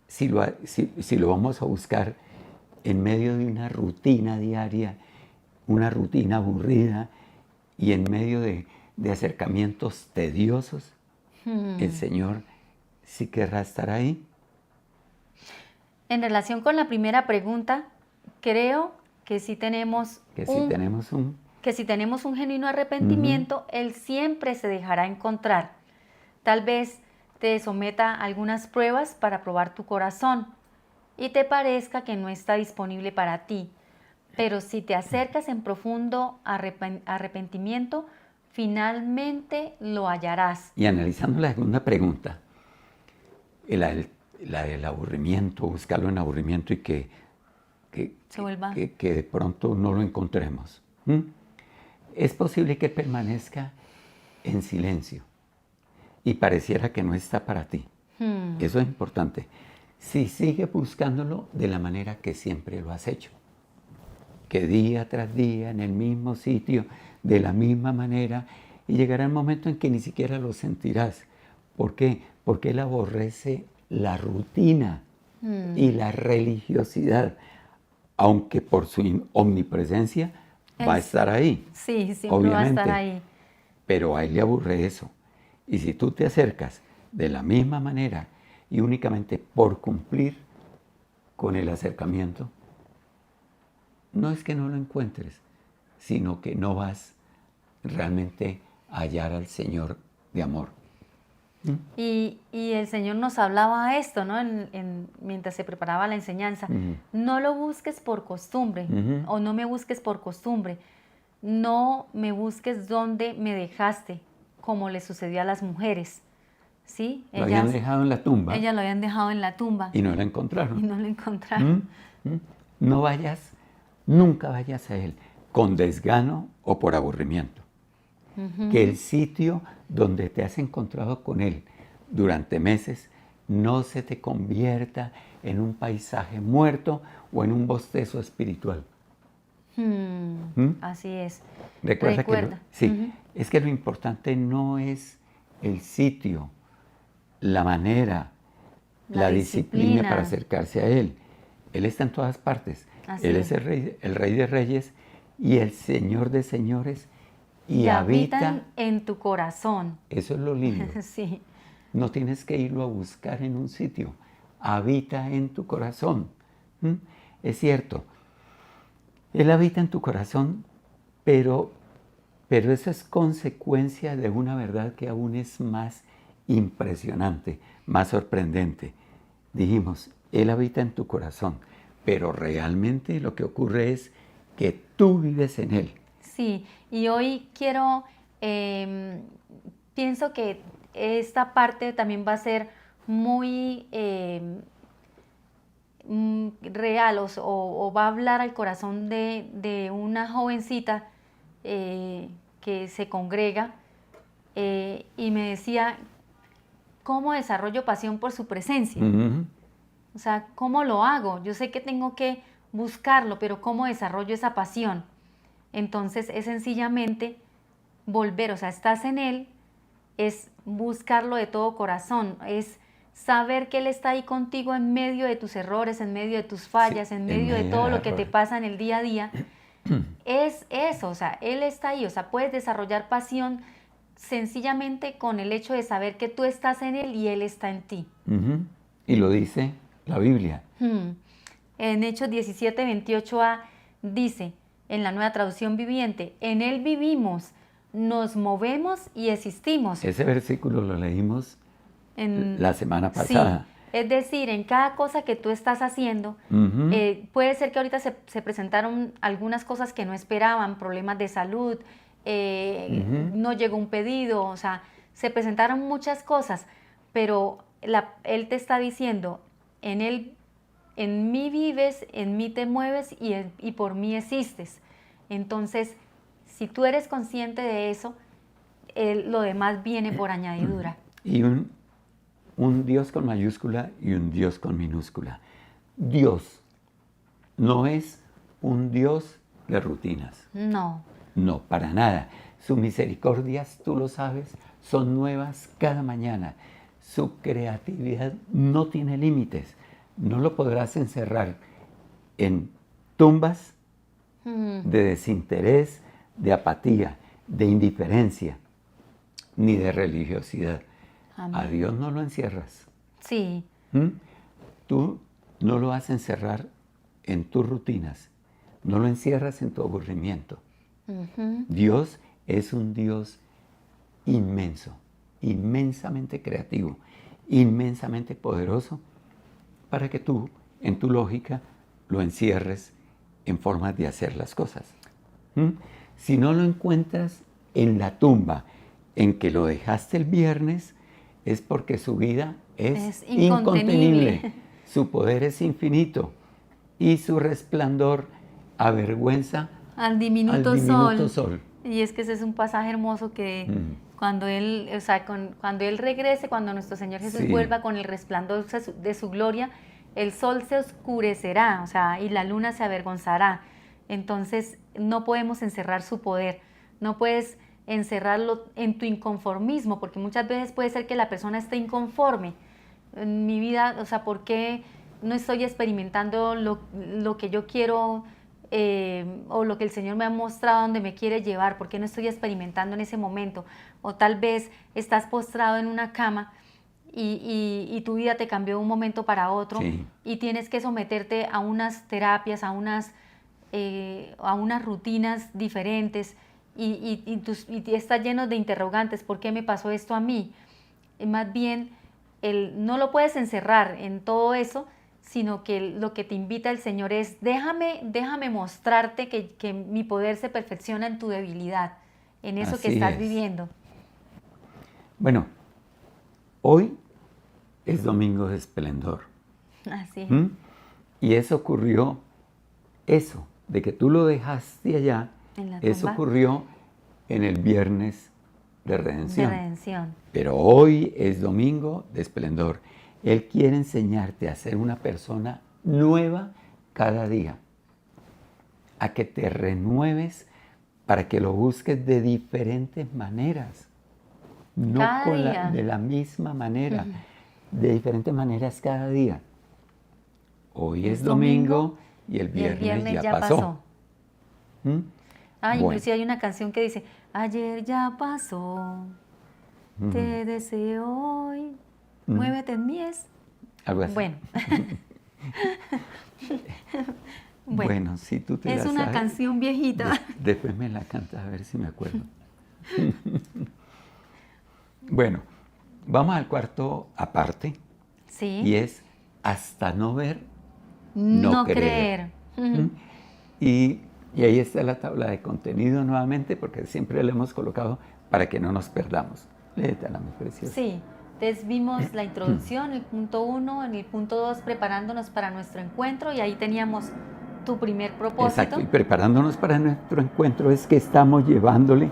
si lo vamos a buscar en medio de una rutina diaria, una rutina aburrida y en medio de acercamientos tediosos? ¿El Señor sí querrá estar ahí? En relación con la primera pregunta, creo que si tenemos Que si tenemos un genuino arrepentimiento, Él siempre se dejará encontrar. Tal vez te someta a algunas pruebas para probar tu corazón y te parezca que no está disponible para ti. Pero si te acercas en profundo arrepentimiento, finalmente lo hallarás. Y analizando la segunda pregunta, la del aburrimiento, buscarlo en aburrimiento y que Se vuelva. que de pronto no lo encontremos. Es posible que permanezca en silencio y pareciera que no está para ti. Eso es importante. Si sigues buscándolo de la manera que siempre lo has hecho, que día tras día, en el mismo sitio, de la misma manera, y llegará el momento en que ni siquiera lo sentirás. ¿Por qué? Porque Él aborrece la rutina y la religiosidad, aunque por su omnipresencia va a estar ahí. Sí, siempre obviamente, va a estar ahí. pero a Él le aburre eso. Y si tú te acercas de la misma manera y únicamente por cumplir con el acercamiento, no es que no lo encuentres, sino que no vas realmente a hallar al Señor de amor. Y el Señor nos hablaba esto, ¿no? Mientras se preparaba la enseñanza. No lo busques por costumbre, o no me busques por costumbre. No me busques donde me dejaste, como le sucedió a las mujeres. ¿Sí? Lo habían dejado en la tumba. Ellas lo habían dejado en la tumba. Y no la encontraron. Y no lo encontraron. No vayas, nunca vayas a Él con desgano o por aburrimiento. Que el sitio donde te has encontrado con Él durante meses no se te convierta en un paisaje muerto o en un bostezo espiritual. Así es. Recuerda. Sí. Es que lo importante no es el sitio, la manera, la disciplina para acercarse a Él. Él está en todas partes. Él es el Rey de Reyes y el Señor de Señores. Y habita en tu corazón. Eso es lo lindo. Sí. No tienes que irlo a buscar en un sitio. Habita en tu corazón. Es cierto. Él habita en tu corazón, pero eso es consecuencia de una verdad que aún es más impresionante, más sorprendente. Dijimos, Él habita en tu corazón, pero realmente lo que ocurre es que tú vives en Él. Sí, y hoy pienso que esta parte también va a ser muy real o va a hablar al corazón de una jovencita que se congrega y me decía, ¿cómo desarrollo pasión por su presencia? O sea, ¿cómo lo hago? Yo sé que tengo que buscarlo, pero ¿cómo desarrollo esa pasión? Entonces es sencillamente volver, o sea, estás en Él, es buscarlo de todo corazón, es saber que Él está ahí contigo en medio de tus errores, en medio de tus fallas, en medio de todo lo que te pasa en el día a día. Es eso, o sea, Él está ahí, o sea, puedes desarrollar pasión sencillamente con el hecho de saber que tú estás en Él y Él está en ti. Y lo dice la Biblia. En Hechos 17:28a dice, en la Nueva Traducción Viviente, en Él vivimos, nos movemos y existimos. Ese versículo lo leímos la semana pasada. Sí, es decir, en cada cosa que tú estás haciendo, puede ser que ahorita se presentaron algunas cosas que no esperaban, problemas de salud, no llegó un pedido, o sea, se presentaron muchas cosas, pero Él te está diciendo, en mí vives, en mí te mueves y por mí existes. Entonces, si tú eres consciente de eso, lo demás viene por añadidura. Y un Dios con mayúscula y un Dios con minúscula. Dios no es un Dios de rutinas. No. No, para nada. Sus misericordias, tú lo sabes, son nuevas cada mañana. Su creatividad no tiene límites. No lo podrás encerrar en tumbas de desinterés, de apatía, de indiferencia, ni de religiosidad. Amén. A Dios no lo encierras. Sí. Tú no lo vas a encerrar en tus rutinas, no lo encierras en tu aburrimiento. Dios es un Dios inmenso, inmensamente creativo, inmensamente poderoso, para que tú, en tu lógica, lo encierres en formas de hacer las cosas. Si no lo encuentras en la tumba en que lo dejaste el viernes, es porque su vida es incontenible. Su poder es infinito y su resplandor avergüenza al diminuto sol. Y es que ese es un pasaje hermoso que cuando Él, o sea, cuando Él regrese, cuando nuestro Señor Jesús vuelva con el resplandor de su gloria, el sol se oscurecerá, o sea, y la luna se avergonzará. Entonces no podemos encerrar su poder, no puedes encerrarlo en tu inconformismo, porque muchas veces puede ser que la persona esté inconforme. En mi vida, o sea, ¿por qué no estoy experimentando lo que yo quiero o lo que el Señor me ha mostrado donde me quiere llevar? ¿Por qué no estoy experimentando en ese momento? O tal vez estás postrado en una cama y tu vida te cambió de un momento para otro y tienes que someterte a unas terapias, a unas rutinas diferentes y estás lleno de interrogantes. ¿Por qué me pasó esto a mí? Más bien, no lo puedes encerrar en todo eso, sino que lo que te invita el Señor es, déjame mostrarte que mi poder se perfecciona en tu debilidad, en eso que estás viviendo. Bueno, hoy es Domingo de Esplendor. Así es. Y eso ocurrió, de que tú lo dejaste allá, eso ocurrió en el Viernes de Redención. Pero hoy es Domingo de Esplendor. Él quiere enseñarte a ser una persona nueva cada día, a que te renueves para que lo busques de diferentes maneras, no de la misma manera, de diferentes maneras cada día. Hoy es domingo y el viernes ya pasó. Inclusive hay una canción que dice, ayer ya pasó, te deseo hoy, muévete en mí algo así. Bueno. Bueno, si tú te la sabes. Es una canción viejita. Después me la cantas a ver si me acuerdo. Bueno, vamos al cuarto aparte. Sí. Y es hasta no ver, no creer. Y ahí está la tabla de contenido nuevamente, porque siempre la hemos colocado para que no nos perdamos. Léetela, mi preciosa. Sí, Entonces vimos la introducción, el punto 1, en el punto 2 preparándonos para nuestro encuentro y ahí teníamos tu primer propósito. Exacto, y preparándonos para nuestro encuentro es que estamos llevándole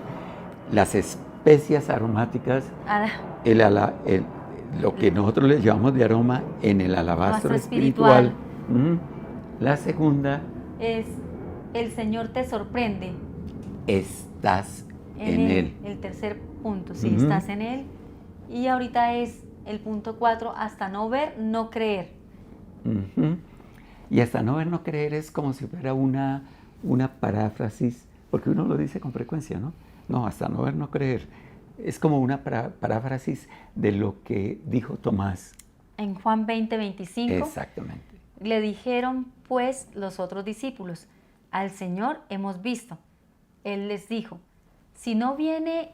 las especias aromáticas, Ah, lo que nosotros le llamamos de aroma en el alabastro Alabastro espiritual. espiritual. La segunda, es el Señor te sorprende estás en Él. El tercer punto, sí, Ujú. estás en Él. Y ahorita es el punto 4, hasta no ver, no creer. Ujú. Y hasta no ver, no creer es como si fuera una paráfrasis, porque uno lo dice con frecuencia, ¿no? No, hasta no ver, no creer. Es como una paráfrasis de lo que dijo Tomás. En Juan 20:25 Exactamente. le dijeron pues los otros discípulos, al Señor hemos visto. Él les dijo, si no viere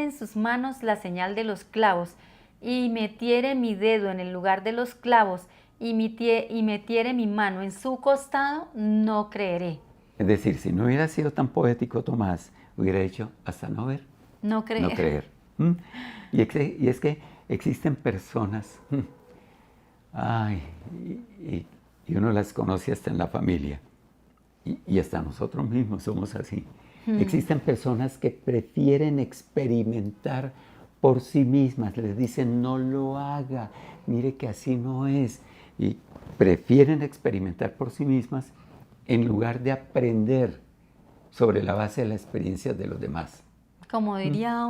en sus manos la señal de los clavos, y metiere mi dedo en el lugar de los clavos, y metiere mi mano en su costado, no creeré. Es decir, si no hubiera sido tan poético Tomás, hubiera dicho hasta no ver, No creer. no creer. Y es que existen personas, ay, y uno las conoce hasta en la familia, y hasta nosotros mismos somos así. Existen personas que prefieren experimentar por sí mismas, les dicen no lo haga, mire que así no es, y prefieren experimentar por sí mismas en lugar de aprender sobre la base de las experiencias de los demás. Como diría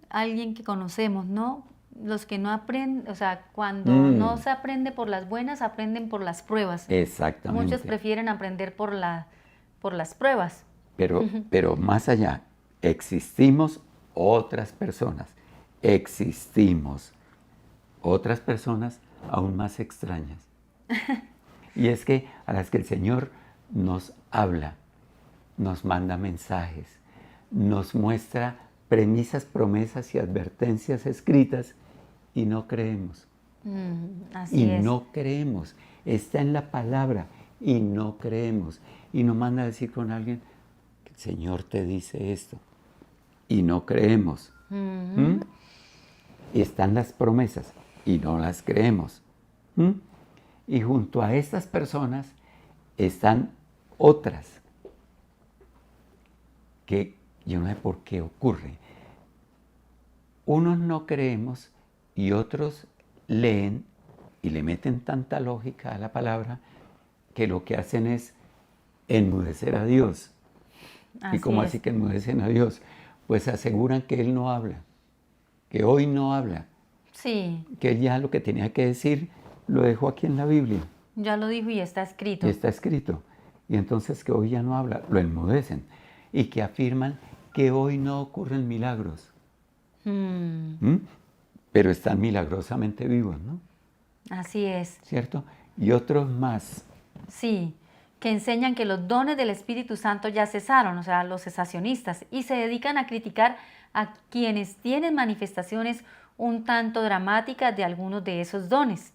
alguien que conocemos, ¿no? Los que no aprenden, o sea, cuando no se aprende por las buenas, aprenden por las pruebas. Exactamente. Muchos prefieren aprender por las pruebas. Pero más allá, existimos otras personas aún más extrañas. Y es que a las que el Señor nos habla, nos manda mensajes, nos muestra premisas, promesas y advertencias escritas y no creemos. Así es. No creemos. Está en la palabra y no creemos. Y nos manda a decir con alguien, que el Señor te dice esto y no creemos. Y están las promesas y no las creemos. Y junto a estas personas están otras que yo no sé por qué ocurre. Unos no creemos y otros leen y le meten tanta lógica a la palabra que lo que hacen es enmudecer a Dios. ¿Y cómo así que enmudecen a Dios? Pues aseguran que Él no habla, que hoy no habla. Sí. Que Él ya lo que tenía que decir lo dejó aquí en la Biblia. Ya lo dijo y está escrito. Y está escrito. Y entonces que hoy ya no habla, lo enmudecen. Y que afirman que hoy no ocurren milagros. Pero están milagrosamente vivos, ¿no? Así es. ¿Cierto? Y otros más. Sí, que enseñan que los dones del Espíritu Santo ya cesaron, o sea, los cesacionistas, y se dedican a criticar a quienes tienen manifestaciones un tanto dramáticas de algunos de esos dones.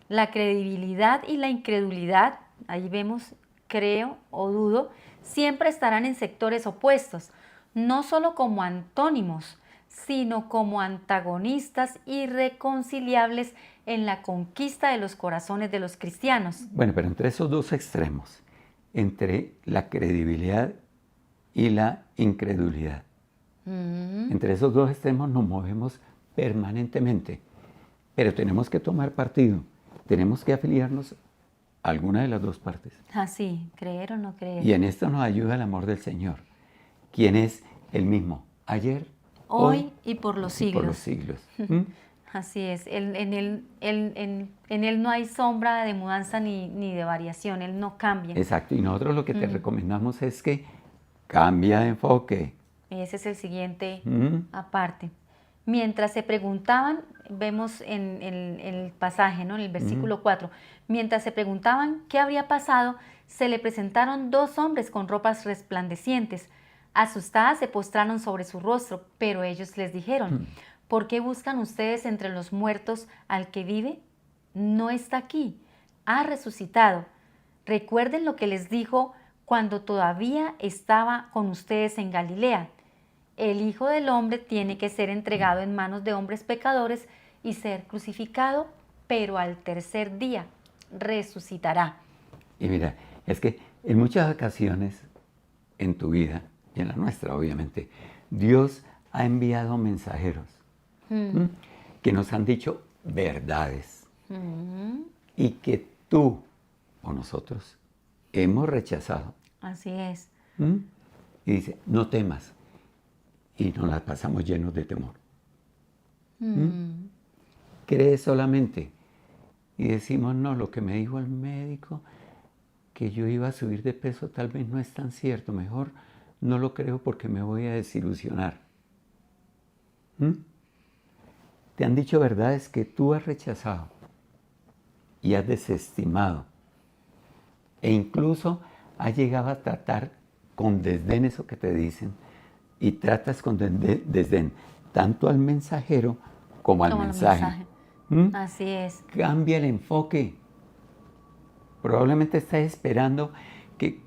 La credibilidad y la incredulidad, ahí vemos, creo o dudo, siempre estarán en sectores opuestos, no solo como antónimos, sino como antagonistas irreconciliables en la conquista de los corazones de los cristianos. Bueno, pero entre esos dos extremos, entre la credibilidad y la incredulidad, entre esos dos extremos nos movemos permanentemente, pero tenemos que tomar partido, tenemos que afiliarnos a alguna de las dos partes. Así, creer o no creer. Y en esto nos ayuda el amor del Señor, quien es el mismo ayer, hoy y por los siglos. Por los siglos. Así es, en él no hay sombra de mudanza ni de variación, Él no cambia. Exacto, y nosotros lo que te recomendamos es que cambia de enfoque. Ese es el siguiente aparte. Mientras se preguntaban, vemos en el pasaje, ¿no? En el versículo 4, mientras se preguntaban qué había pasado, se le presentaron dos hombres con ropas resplandecientes. Asustadas se postraron sobre su rostro, pero ellos les dijeron, ¿por qué buscan ustedes entre los muertos al que vive? No está aquí, ha resucitado. Recuerden lo que les dijo cuando todavía estaba con ustedes en Galilea. el Hijo del Hombre tiene que ser entregado en manos de hombres pecadores y ser crucificado, pero al tercer día resucitará. Y mira, es que en muchas ocasiones en tu vida, y en la nuestra obviamente, Dios ha enviado mensajeros que nos han dicho verdades y que tú o nosotros hemos rechazado. Así es. Y dice, no temas. Y nos las pasamos llenos de temor. Cree solamente. Y decimos, no, lo que me dijo el médico, que yo iba a subir de peso, tal vez no es tan cierto. Mejor no lo creo porque me voy a desilusionar. Te han dicho verdades que tú has rechazado y has desestimado. E incluso has llegado a tratar con desdén eso que te dicen y tratas con desdén tanto al mensajero como al mensaje. Así es. Cambia el enfoque. Probablemente estás esperando que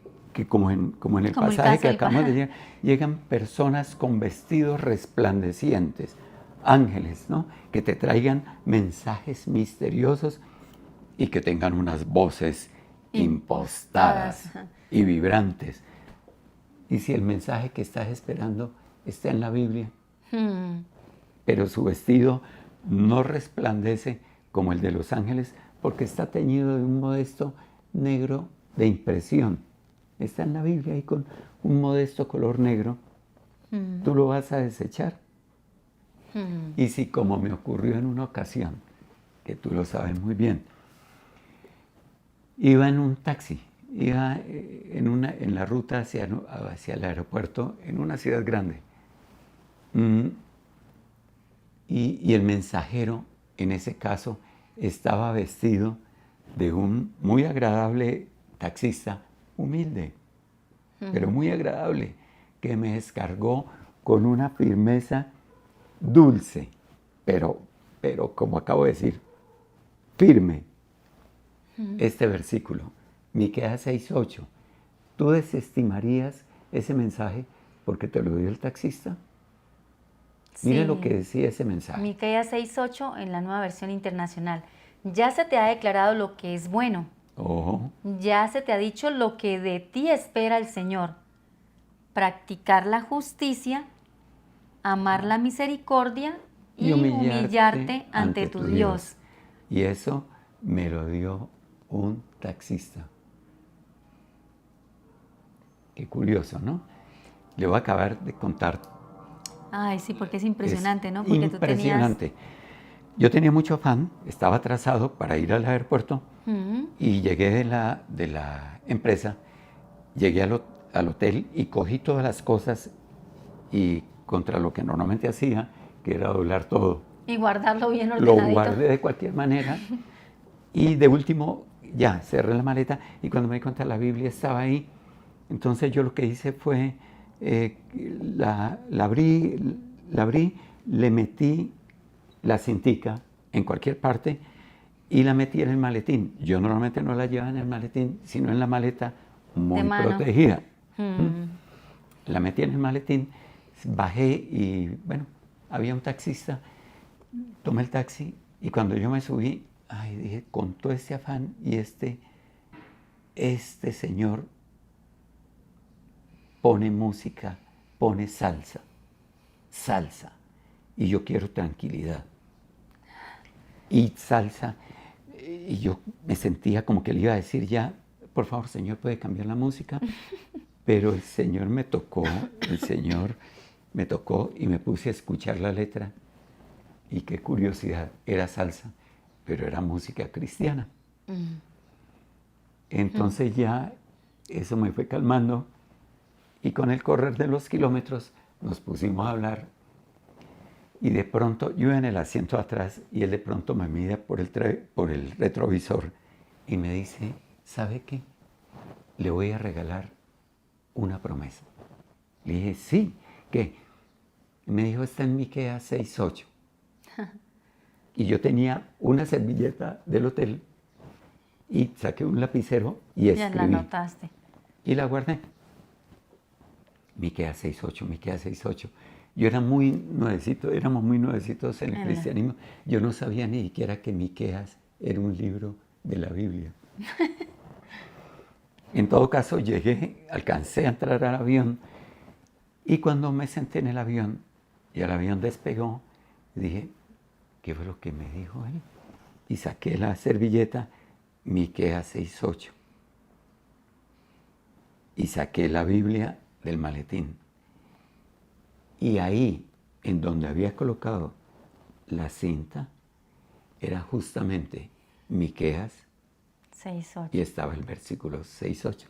como en el pasaje que acabamos de leer, llegan personas con vestidos resplandecientes, ángeles, ¿no? Que te traigan mensajes misteriosos y que tengan unas voces impostadas y vibrantes. Y si el mensaje que estás esperando está en la Biblia, pero su vestido no resplandece como el de los ángeles porque está teñido de un modesto negro de impresión. Está en la Biblia ahí con un modesto color negro. ¿Tú lo vas a desechar? Y si, como me ocurrió en una ocasión, que tú lo sabes muy bien, iba en un taxi, iba en la ruta hacia el aeropuerto en una ciudad grande. Y el mensajero, en ese caso, estaba vestido de un muy agradable taxista, humilde, pero muy agradable, que me descargó con una firmeza dulce, pero como acabo de decir, firme. Este versículo, Miqueas 6:8, ¿tú desestimarías ese mensaje porque te lo dio el taxista? Sí. Mira lo que decía ese mensaje. Miqueas 6:8 en la Nueva Versión Internacional. Ya se te ha declarado lo que es bueno. Ya se te ha dicho lo que de ti espera el Señor. Practicar la justicia, amar la misericordia y humillarte ante tu Dios. Y eso me lo dio un taxista. Qué curioso, ¿no? Le voy a acabar de contar. Ay, sí, porque es impresionante, ¿no? Porque impresionante. Yo tenía mucho afán, estaba atrasado para ir al aeropuerto y llegué de la empresa, llegué al hotel y cogí todas las cosas y contra lo que normalmente hacía, que era doblar todo. Y guardarlo bien ordenadito. Lo guardé de cualquier manera y de último ya cerré la maleta y cuando me di cuenta la Biblia estaba ahí. Entonces yo lo que hice fue, la abrí, le metí la cintica en cualquier parte y la metí en el maletín. Yo normalmente no la llevaba en el maletín, sino en la maleta muy protegida. La metí en el maletín, bajé y bueno, había un taxista, tomé el taxi y cuando yo me subí, dije, con todo este afán y este señor pone música, pone salsa, y yo quiero tranquilidad. Y salsa, y yo me sentía como que le iba a decir ya, por favor, Señor, ¿puede cambiar la música? Pero el Señor me tocó y me puse a escuchar la letra. Y qué curiosidad, era salsa, pero era música cristiana. Entonces ya eso me fue calmando y con el correr de los kilómetros nos pusimos a hablar. Y de pronto, yo en el asiento atrás, y él de pronto me mira por el retrovisor y me dice, ¿sabe qué? Le voy a regalar una promesa. Le dije, sí, ¿qué? Y me dijo, está en Miqueas 6:8. Y yo tenía una servilleta del hotel y saqué un lapicero y escribí. Ya la anotaste. Y la guardé. Miqueas 6:8, Miqueas 6:8. Yo era muy nuevecito, éramos muy nuevecitos en el Ajá. cristianismo. Yo no sabía ni siquiera que Miqueas era un libro de la Biblia. En todo caso, alcancé a entrar al avión y cuando me senté en el avión y el avión despegó, dije, ¿qué fue lo que me dijo él? Y saqué la servilleta, Miqueas 6:8. Y saqué la Biblia del maletín. Y ahí, en donde había colocado la cinta, era justamente Miqueas 6:8. y estaba el versículo 6:8.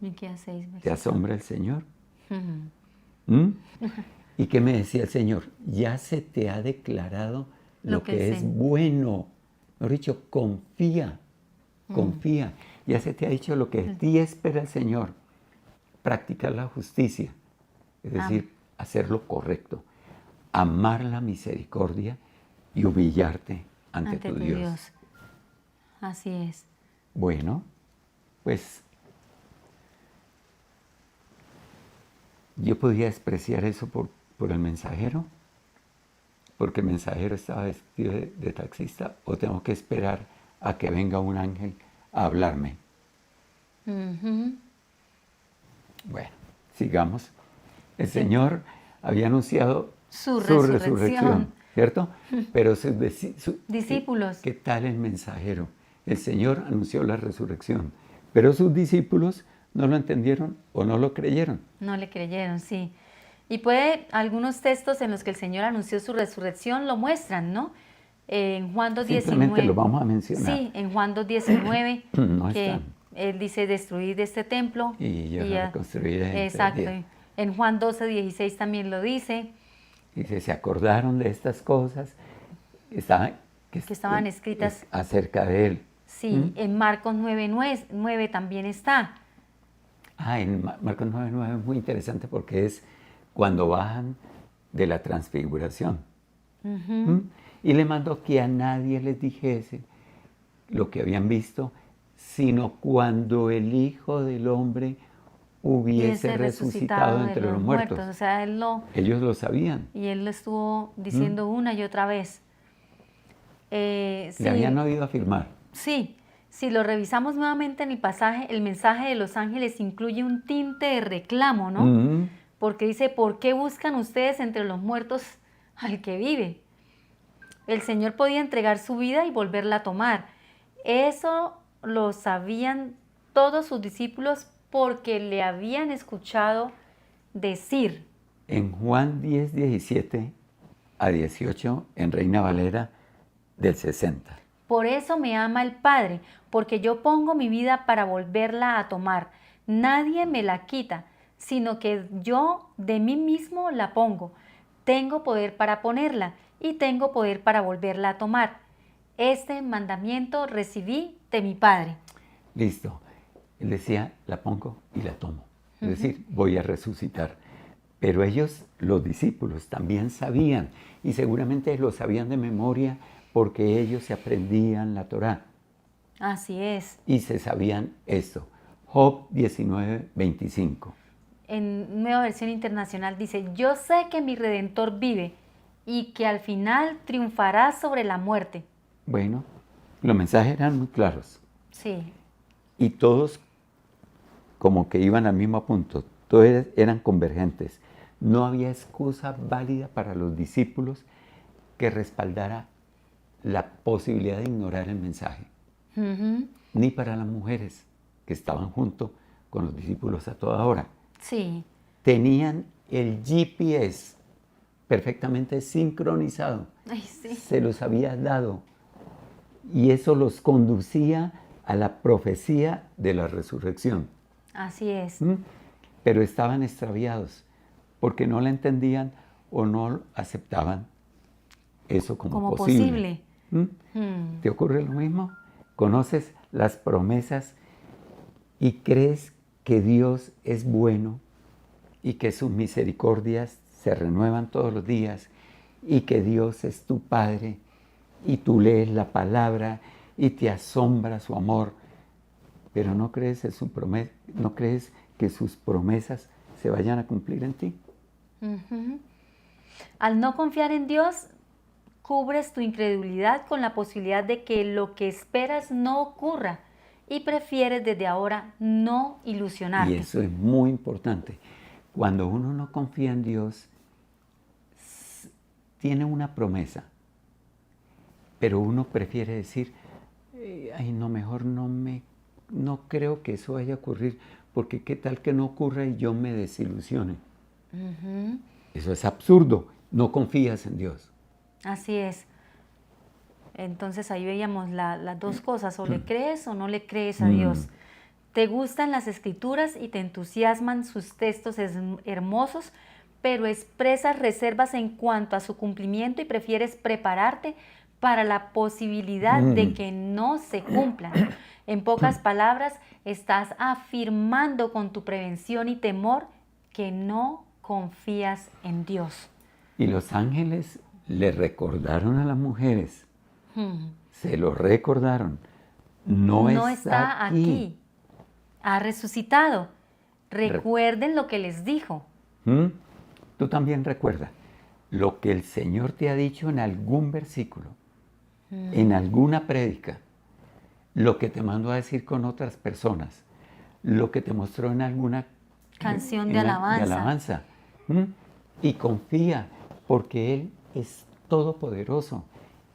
Miqueas 6, ¿Te asombra el Señor? Ujú. ¿Mm? ¿Y qué me decía el Señor? Ya se te ha declarado lo que es bueno. Mejor dicho, confía, confía. Ya se te ha dicho lo que de ti espera el Señor. Practicar la justicia, es decir, hacer lo correcto. Amar la misericordia y humillarte ante tu Dios. Así es. Bueno, pues yo podía despreciar eso por el mensajero, porque el mensajero estaba vestido de taxista, o tengo que esperar a que venga un ángel a hablarme. Ujú. Bueno, sigamos. El Señor había anunciado Su resurrección, resurrección. ¿cierto? Pero sus Discípulos. ¿qué tal el mensajero? El Señor anunció la resurrección, pero sus discípulos no lo entendieron o no lo creyeron. No le creyeron, sí. Y algunos textos en los que el Señor anunció su resurrección lo muestran, ¿no? En Juan 2:19. Simplemente lo vamos a mencionar. Sí, en Juan 2:19, No que están. Él dice destruir de este templo. Y yo lo reconstruiré en 3 Exacto. días. En Juan 12:16 también lo dice. Dice, se acordaron de estas cosas que estaban escritas acerca de él. Sí, en Marcos 9:9 también está. En Marcos 9:9 es muy interesante porque es cuando bajan de la transfiguración. Y le mandó que a nadie les dijese lo que habían visto, sino cuando el Hijo del Hombre hubiese resucitado entre los muertos. O sea, Ellos lo sabían. Y él lo estuvo diciendo una y otra vez. Le habían oído afirmar. Sí, si lo revisamos nuevamente en el pasaje, el mensaje de los ángeles incluye un tinte de reclamo, ¿no? Porque dice, ¿por qué buscan ustedes entre los muertos al que vive? El Señor podía entregar su vida y volverla a tomar. Eso lo sabían todos sus discípulos porque le habían escuchado decir. En Juan 10:17 a 18, en Reina Valera del 60. Por eso me ama el Padre, porque yo pongo mi vida para volverla a tomar. Nadie me la quita, sino que yo de mí mismo la pongo. Tengo poder para ponerla y tengo poder para volverla a tomar. Este mandamiento recibí de mi Padre. Listo. Él decía, la pongo y la tomo. Es decir, voy a resucitar. Pero ellos, los discípulos, también sabían, y seguramente lo sabían de memoria porque ellos se aprendían la Torá. Así es. Y se sabían esto. Job 19:25. En Nueva Versión Internacional dice, yo sé que mi Redentor vive y que al final triunfará sobre la muerte. Bueno, los mensajes eran muy claros. Sí. Y todos como que iban al mismo punto. Todos eran convergentes. No había excusa válida para los discípulos que respaldara la posibilidad de ignorar el mensaje. Ni para las mujeres que estaban junto con los discípulos a toda hora. Sí. Tenían el GPS perfectamente sincronizado. Ay, sí. Se los había dado. Y eso los conducía a la profecía de la resurrección. Así es. Pero estaban extraviados porque no la entendían o no aceptaban eso como posible. ¿Te ocurre lo mismo? ¿Conoces las promesas y crees que Dios es bueno y que sus misericordias se renuevan todos los días y que Dios es tu Padre y tú lees la palabra y te asombra su amor, pero no crees en su promesa, no crees que sus promesas se vayan a cumplir en ti? Al no confiar en Dios, cubres tu incredulidad con la posibilidad de que lo que esperas no ocurra y prefieres desde ahora no ilusionarte. Y eso es muy importante. Cuando uno no confía en Dios, tiene una promesa, pero uno prefiere decir, ay, no, mejor no creo que eso vaya a ocurrir, porque qué tal que no ocurra y yo me desilusione. Eso es absurdo, no confías en Dios. Así es. Entonces ahí veíamos las dos cosas, o le crees o no le crees a Dios. Te gustan las escrituras y te entusiasman sus textos hermosos, pero expresas reservas en cuanto a su cumplimiento y prefieres prepararte para la posibilidad de que no se cumplan. En pocas palabras, estás afirmando con tu prevención y temor que no confías en Dios. Y los ángeles le recordaron a las mujeres, se lo recordaron, no está aquí. Ha resucitado. Recuerden lo que les dijo. Tú también recuerda lo que el Señor te ha dicho en algún versículo, en alguna prédica, lo que te mandó a decir con otras personas, lo que te mostró en alguna canción de alabanza. Y confía, porque Él es todopoderoso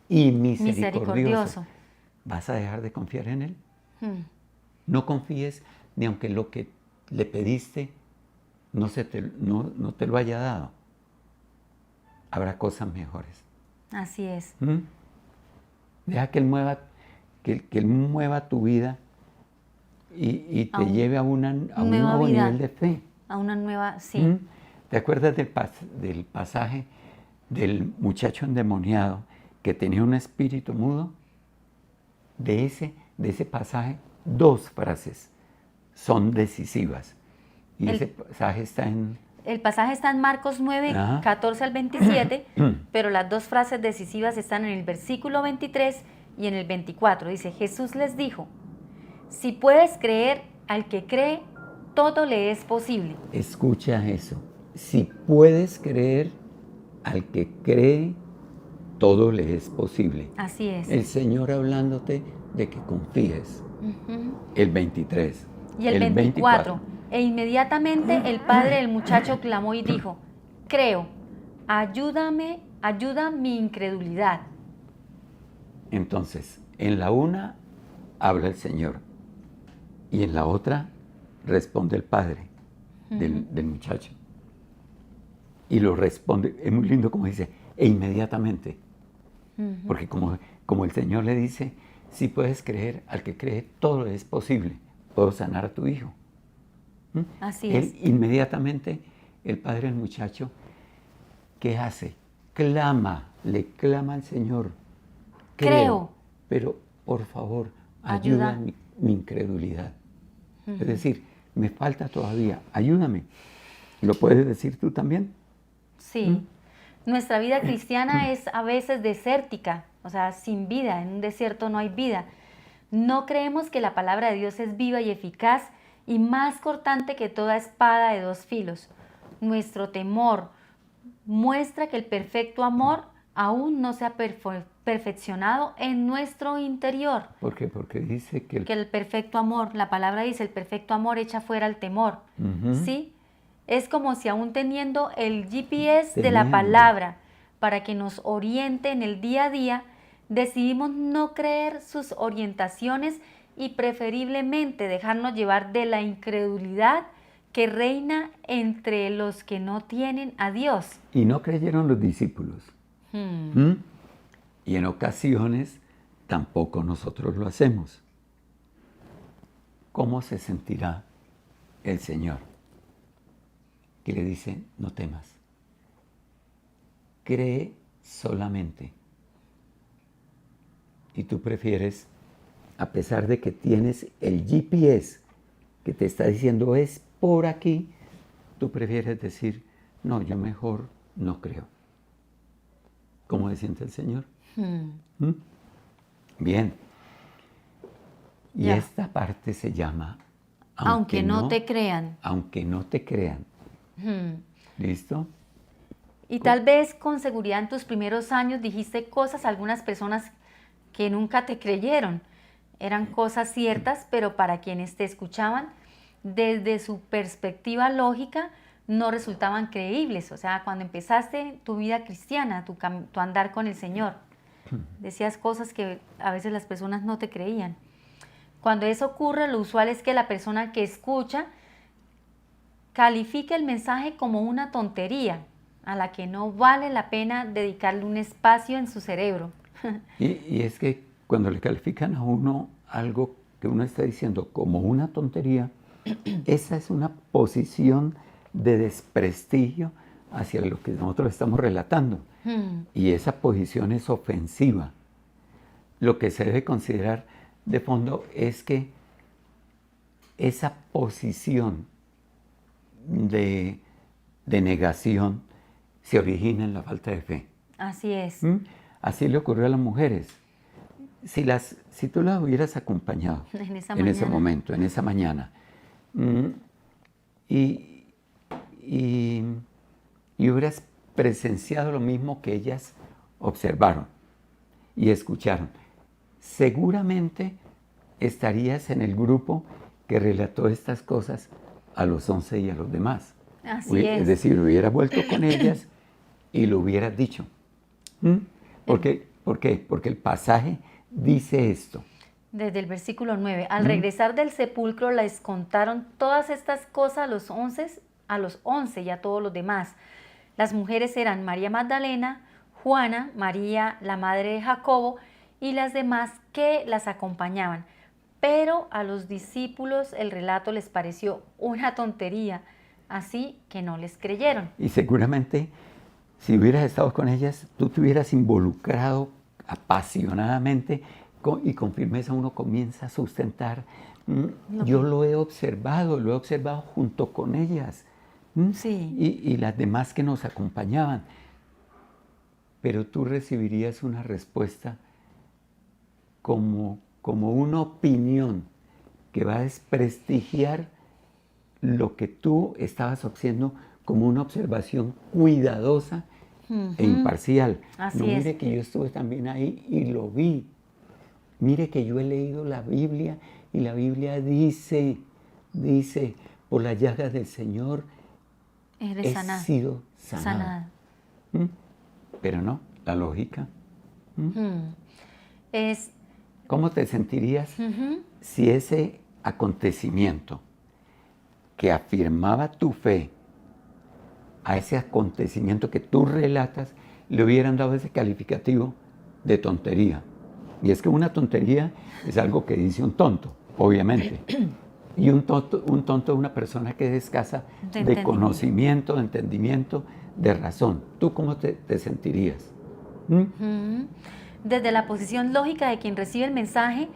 y misericordioso. ¿Vas a dejar de confiar en Él? No confíes ni aunque lo que le pediste no te lo haya dado. Habrá cosas mejores. Así es. Deja que Él mueva tu vida y te lleve a un nuevo nivel de fe. A una nueva, sí. ¿Te acuerdas del pasaje del muchacho endemoniado que tenía un espíritu mudo? De ese pasaje, 2 frases son decisivas. Y ese pasaje está en... El pasaje está en Marcos 9, 14 al 27, pero las 2 frases decisivas están en el versículo 23 y en el 24. Dice, Jesús les dijo, si puedes creer, al que cree, todo le es posible. Escucha eso. Si puedes creer, al que cree, todo le es posible. Así es. El Señor hablándote de que confíes. El 23. Y el 24. E inmediatamente el padre del muchacho clamó y dijo, creo, ayuda mi incredulidad. Entonces, en la una habla el Señor y en la otra responde el padre del muchacho. Y lo responde, es muy lindo como dice, e inmediatamente. Porque como el Señor le dice, si puedes creer, al que cree, todo es posible. Puedo sanar a tu hijo. Así Él inmediatamente, el padre del muchacho, ¿qué hace? Le clama al Señor. Creo. Pero, por favor, ayuda mi incredulidad. Es decir, me falta todavía, ayúdame. ¿Lo puedes decir tú también? Sí. Nuestra vida cristiana es a veces desértica, o sea, sin vida. En un desierto no hay vida. No creemos que la palabra de Dios es viva y eficaz y más cortante que toda espada de 2 filos. Nuestro temor muestra que el perfecto amor aún no se ha perfeccionado en nuestro interior. ¿Por qué? Porque dice que el perfecto amor, la palabra dice, el perfecto amor echa fuera el temor. ¿Sí? Es como si aún teniendo el GPS de la palabra para que nos oriente en el día a día, decidimos no creer sus orientaciones y preferiblemente dejarnos llevar de la incredulidad que reina entre los que no tienen a Dios. Y no creyeron los discípulos. Y en ocasiones tampoco nosotros lo hacemos. ¿Cómo se sentirá el Señor? Que le dice, no temas. Cree solamente. Y tú prefieres, a pesar de que tienes el GPS que te está diciendo es por aquí, tú prefieres decir, no, yo mejor no creo. ¿Cómo se siente el Señor? Bien. Y esta parte se llama aunque no te crean. Aunque no te crean. ¿Listo? Y tal vez con seguridad en tus primeros años dijiste cosas a algunas personas que nunca te creyeron. Eran cosas ciertas, pero para quienes te escuchaban, desde su perspectiva lógica, no resultaban creíbles. O sea, cuando empezaste tu vida cristiana, tu andar con el Señor, decías cosas que a veces las personas no te creían. Cuando eso ocurre, lo usual es que la persona que escucha califique el mensaje como una tontería, a la que no vale la pena dedicarle un espacio en su cerebro. Y es que cuando le califican a uno algo que uno está diciendo como una tontería, esa es una posición de desprestigio hacia lo que nosotros estamos relatando. Y esa posición es ofensiva. Lo que se debe considerar de fondo es que esa posición de negación se origina en la falta de fe. Así es. Así le ocurrió a las mujeres. Si tú las hubieras acompañado En ese momento, en esa mañana, y hubieras presenciado lo mismo que ellas observaron y escucharon, seguramente estarías en el grupo que relató estas cosas a los 11 y a los demás. Así es. Es decir, hubieras vuelto con ellas y lo hubieras dicho. ¿Por qué? Porque el pasaje dice esto. Desde el versículo 9, al regresar del sepulcro les contaron todas estas cosas a los 11 y a todos los demás. Las mujeres eran María Magdalena, Juana, María, la madre de Jacobo, y las demás que las acompañaban. Pero a los discípulos el relato les pareció una tontería, así que no les creyeron. Y seguramente, si hubieras estado con ellas, tú te hubieras involucrado apasionadamente y con firmeza uno comienza a sustentar. Yo lo he observado junto con ellas. Sí. Y las demás que nos acompañaban. Pero tú recibirías una respuesta como una opinión que va a desprestigiar lo que tú estabas haciendo como una observación cuidadosa e imparcial. Así mire es. que yo estuve también ahí y lo vi. Mire que yo he leído la Biblia y la Biblia dice, por las llagas del Señor he sido sanada. Pero no, la lógica. ¿Cómo te sentirías si ese acontecimiento que afirmaba tu fe, a ese acontecimiento que tú relatas, le hubieran dado ese calificativo de tontería? Y es que una tontería es algo que dice un tonto, obviamente. Y un tonto es una persona que es escasa de conocimiento, de entendimiento, de razón. ¿Tú cómo te sentirías? Desde la posición lógica de quien recibe el mensaje,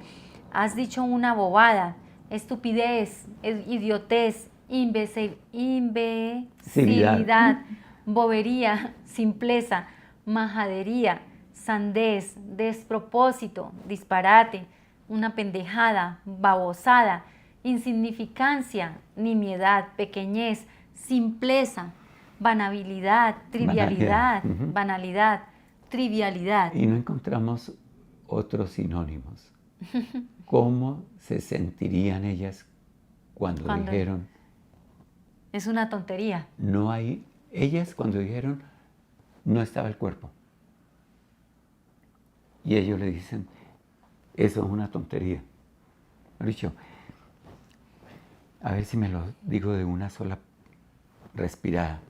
has dicho una bobada, estupidez, idiotez, imbecilidad, bobería, simpleza, majadería, sandez, despropósito, disparate, una pendejada, babosada, insignificancia, nimiedad, pequeñez, simpleza, banalidad, trivialidad, banalidad, trivialidad. Y no encontramos otros sinónimos. ¿Cómo se sentirían ellas cuando dijeron? Es una tontería. No hay. Ellas cuando dijeron, no estaba el cuerpo. Y ellos le dicen, eso es una tontería. Dicho, a ver si me lo digo de una sola respirada.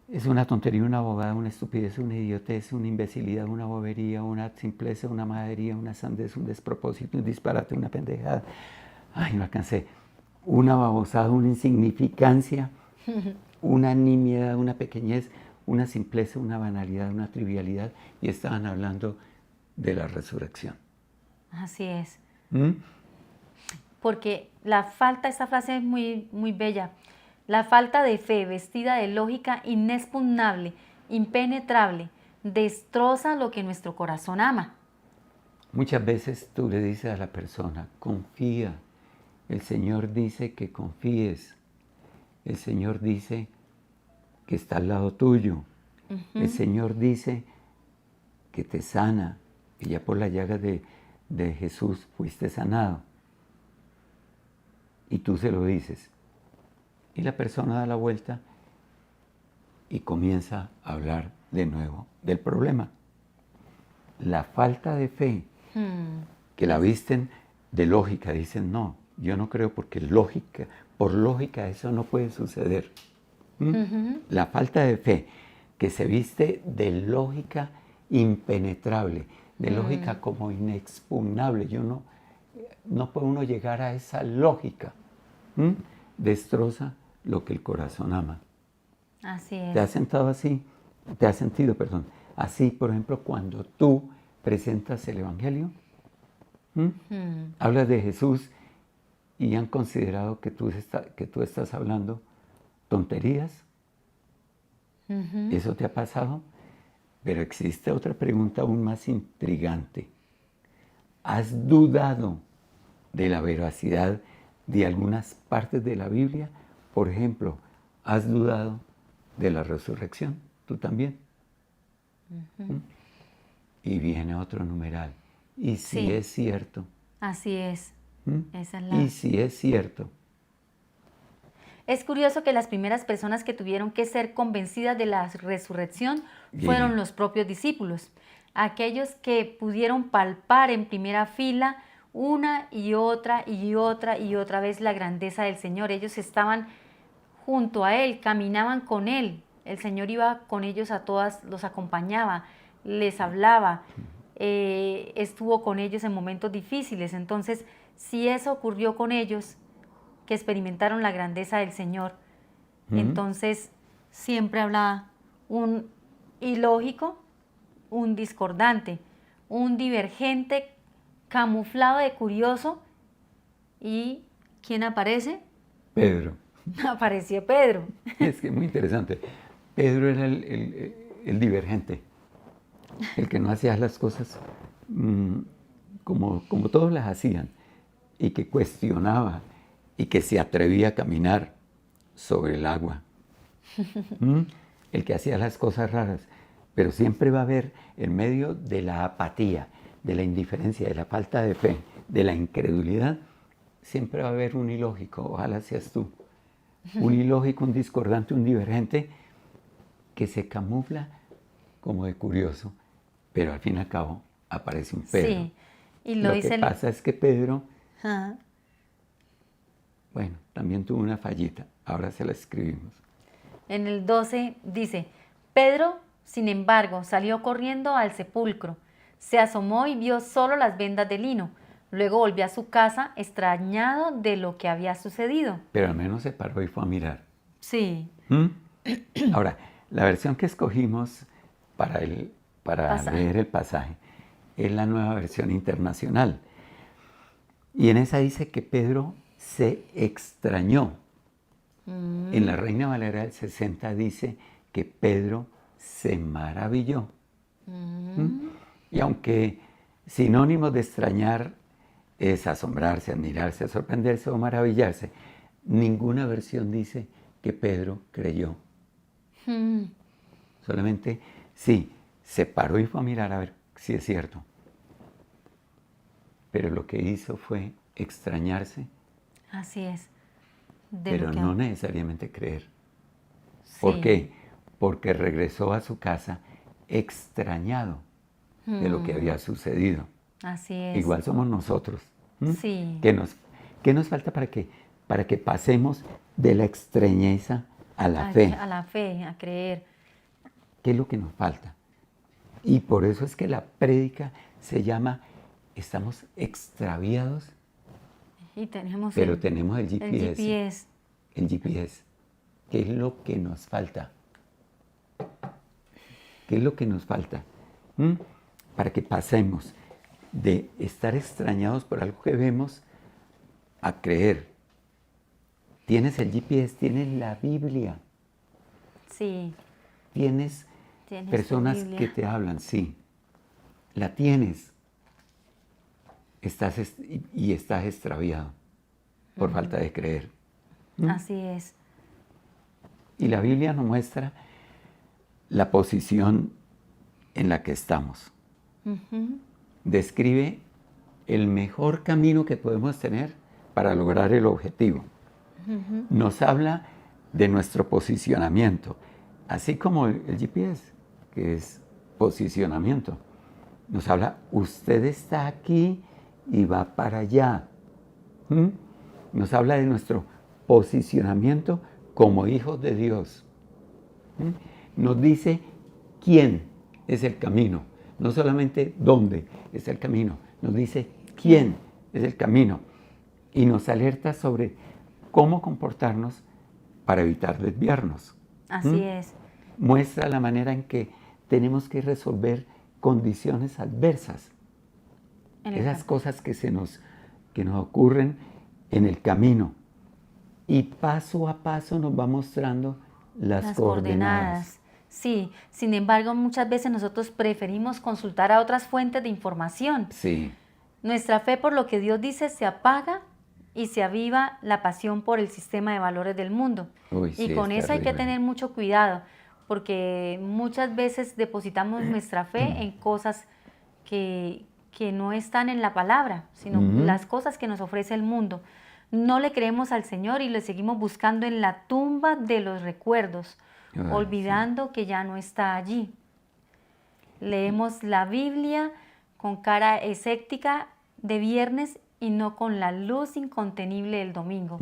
Es una tontería, una bobada, una estupidez, una idiotez, una imbecilidad, una bobería, una simpleza, una majadería, una sandez, un despropósito, un disparate, una pendejada. Ay, no alcancé. Una babosada, una insignificancia, una nimiedad, una pequeñez, una simpleza, una banalidad, una trivialidad. Y estaban hablando de la resurrección. Así es. Porque esa frase es muy, muy bella. La falta de fe, vestida de lógica inexpugnable, impenetrable, destroza lo que nuestro corazón ama. Muchas veces tú le dices a la persona, confía. El Señor dice que confíes. El Señor dice que está al lado tuyo. El Señor dice que te sana, que ya por la llaga de Jesús fuiste sanado. Y tú se lo dices. Y la persona da la vuelta y comienza a hablar de nuevo del problema. La falta de fe, que la visten de lógica, dicen, no, yo no creo porque por lógica eso no puede suceder. La falta de fe, que se viste de lógica impenetrable, de lógica como inexpugnable. No puede uno llegar a esa lógica. Destroza lo que el corazón ama. Así es. ¿Te has sentido así, por ejemplo, cuando tú presentas el Evangelio? Hablas de Jesús y han considerado que tú estás hablando tonterías. ¿Eso te ha pasado? Pero existe otra pregunta aún más intrigante. ¿Has dudado de la veracidad de algunas partes de la Biblia? Por ejemplo, ¿has dudado de la resurrección? ¿Tú también? Y viene otro numeral. ¿Y si es cierto? Así es. Esa es ¿Y si es cierto? Es curioso que las primeras personas que tuvieron que ser convencidas de la resurrección fueron los propios discípulos, aquellos que pudieron palpar en primera fila una y otra y otra y otra vez la grandeza del Señor. Ellos estaban junto a Él, caminaban con Él. El Señor iba con ellos a todas, los acompañaba, les hablaba, estuvo con ellos en momentos difíciles. Entonces, si eso ocurrió con ellos, que experimentaron la grandeza del Señor, entonces siempre habrá un ilógico, un discordante, un divergente, camuflado de curioso. ¿Y quién aparece? Pedro. Apareció Pedro. Es que es muy interesante. Pedro era el divergente, el que no hacía las cosas como todos las hacían, y que cuestionaba, y que se atrevía a caminar sobre el agua. El que hacía las cosas raras. Pero siempre va a haber, en medio de la apatía, de la indiferencia, de la falta de fe, de la incredulidad, siempre va a haber un ilógico. Ojalá seas tú. Un ilógico, un discordante, un divergente, que se camufla como de curioso, pero al fin y al cabo aparece un Pedro. Sí, y lo que pasa es que Pedro, bueno, también tuvo una fallita. Ahora se la escribimos. En el 12 dice, Pedro, sin embargo, salió corriendo al sepulcro, se asomó y vio solo las vendas de lino. Luego volvió a su casa extrañado de lo que había sucedido. Pero al menos se paró y fue a mirar. Sí. Ahora, la versión que escogimos para leer el pasaje es la Nueva Versión Internacional. Y en esa dice que Pedro se extrañó. En la Reina Valera del 60 dice que Pedro se maravilló. Y aunque sinónimos de extrañar es asombrarse, admirarse, sorprenderse o maravillarse, ninguna versión dice que Pedro creyó. Solamente, sí, se paró y fue a mirar a ver si es cierto. Pero lo que hizo fue extrañarse. Así es. Pero no necesariamente creer. ¿Por qué? Porque regresó a su casa extrañado de lo que había sucedido. Así es. Igual somos nosotros. Sí. ¿Qué nos falta para que pasemos de la extrañeza a la fe? A la fe, a creer. ¿Qué es lo que nos falta? Y por eso es que la prédica se llama Estamos extraviados. Y tenemos tenemos el GPS. El GPS. ¿Qué es lo que nos falta? ¿Qué es lo que nos falta? Para que pasemos de estar extrañados por algo que vemos a creer. Tienes el GPS, tienes la Biblia. Sí. Tienes personas que te hablan, sí. La tienes. Estás extraviado por falta de creer. Así es. Y la Biblia nos muestra la posición en la que estamos. Describe el mejor camino que podemos tener para lograr el objetivo. Nos habla de nuestro posicionamiento, así como el GPS, que es posicionamiento. Nos habla, usted está aquí y va para allá. Nos habla de nuestro posicionamiento como hijos de Dios. Nos dice quién es el camino, no solamente dónde es el camino, nos dice quién es el camino y nos alerta sobre cómo comportarnos para evitar desviarnos. Así es. Muestra la manera en que tenemos que resolver condiciones adversas. Esas cosas que nos ocurren en el camino. Y paso a paso nos va mostrando las coordenadas. Sí, sin embargo, muchas veces nosotros preferimos consultar a otras fuentes de información. Sí. Nuestra fe por lo que Dios dice se apaga y se aviva la pasión por el sistema de valores del mundo. Uy, y sí, con es eso hay que terrible. tener mucho cuidado, porque muchas veces depositamos nuestra fe en cosas que no están en la palabra, sino las cosas que nos ofrece el mundo. No le creemos al Señor y le seguimos buscando en la tumba de los recuerdos, olvidando que ya no está allí. Leemos la Biblia con cara escéptica de viernes y no con la luz incontenible del domingo.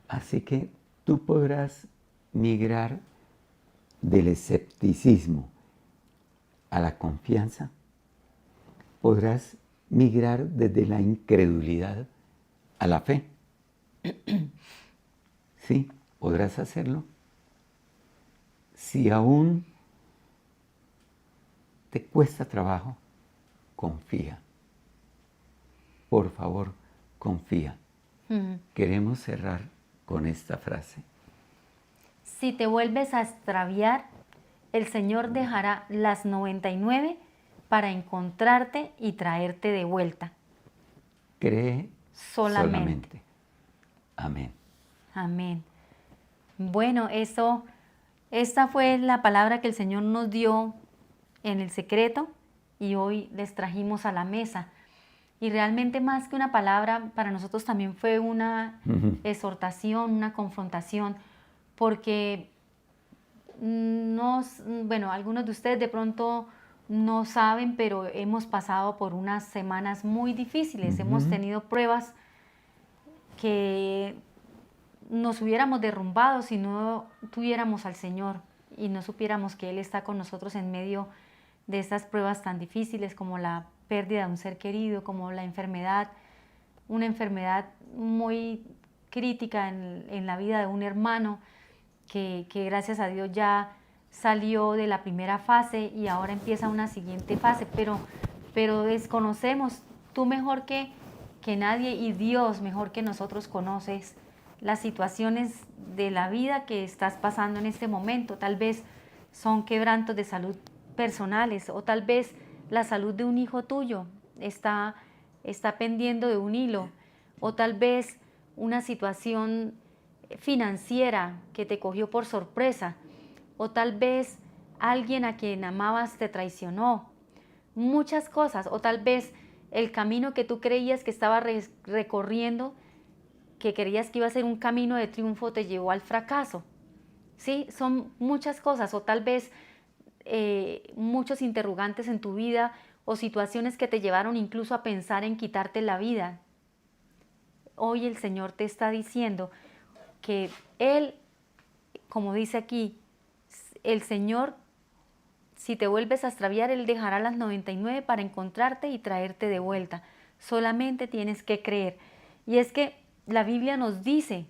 Así que tú podrás migrar del escepticismo a la confianza. Podrás migrar desde la incredulidad a la fe. Sí, podrás hacerlo. Si aún te cuesta trabajo, confía. Por favor, confía. Queremos cerrar con esta frase. Si te vuelves a extraviar, el Señor dejará las 99 para encontrarte y traerte de vuelta. Cree solamente. Amén. Amén. Bueno, esta fue la palabra que el Señor nos dio en el secreto y hoy les trajimos a la mesa. Y realmente más que una palabra, para nosotros también fue una exhortación, una confrontación, porque algunos de ustedes de pronto no saben, pero hemos pasado por unas semanas muy difíciles. Hemos tenido pruebas que nos hubiéramos derrumbado si no tuviéramos al Señor y no supiéramos que Él está con nosotros en medio de estas pruebas tan difíciles como la pérdida de un ser querido, como la enfermedad, una enfermedad muy crítica en la vida de un hermano que gracias a Dios ya salió de la primera fase y ahora empieza una siguiente fase, pero desconocemos, tú mejor que nadie y Dios mejor que nosotros conoces las situaciones de la vida que estás pasando en este momento. Tal vez son quebrantos de salud personales o tal vez la salud de un hijo tuyo está pendiendo de un hilo o tal vez una situación financiera que te cogió por sorpresa o tal vez alguien a quien amabas te traicionó, muchas cosas, o tal vez el camino que tú creías que estaba recorriendo, que creías que iba a ser un camino de triunfo, te llevó al fracaso. Sí, son muchas cosas, o tal vez muchos interrogantes en tu vida o situaciones que te llevaron incluso a pensar en quitarte la vida. Hoy el Señor te está diciendo que Él, como dice aquí, el Señor, si te vuelves a extraviar, Él dejará las 99 para encontrarte y traerte de vuelta. Solamente tienes que creer. Y es que la Biblia nos dice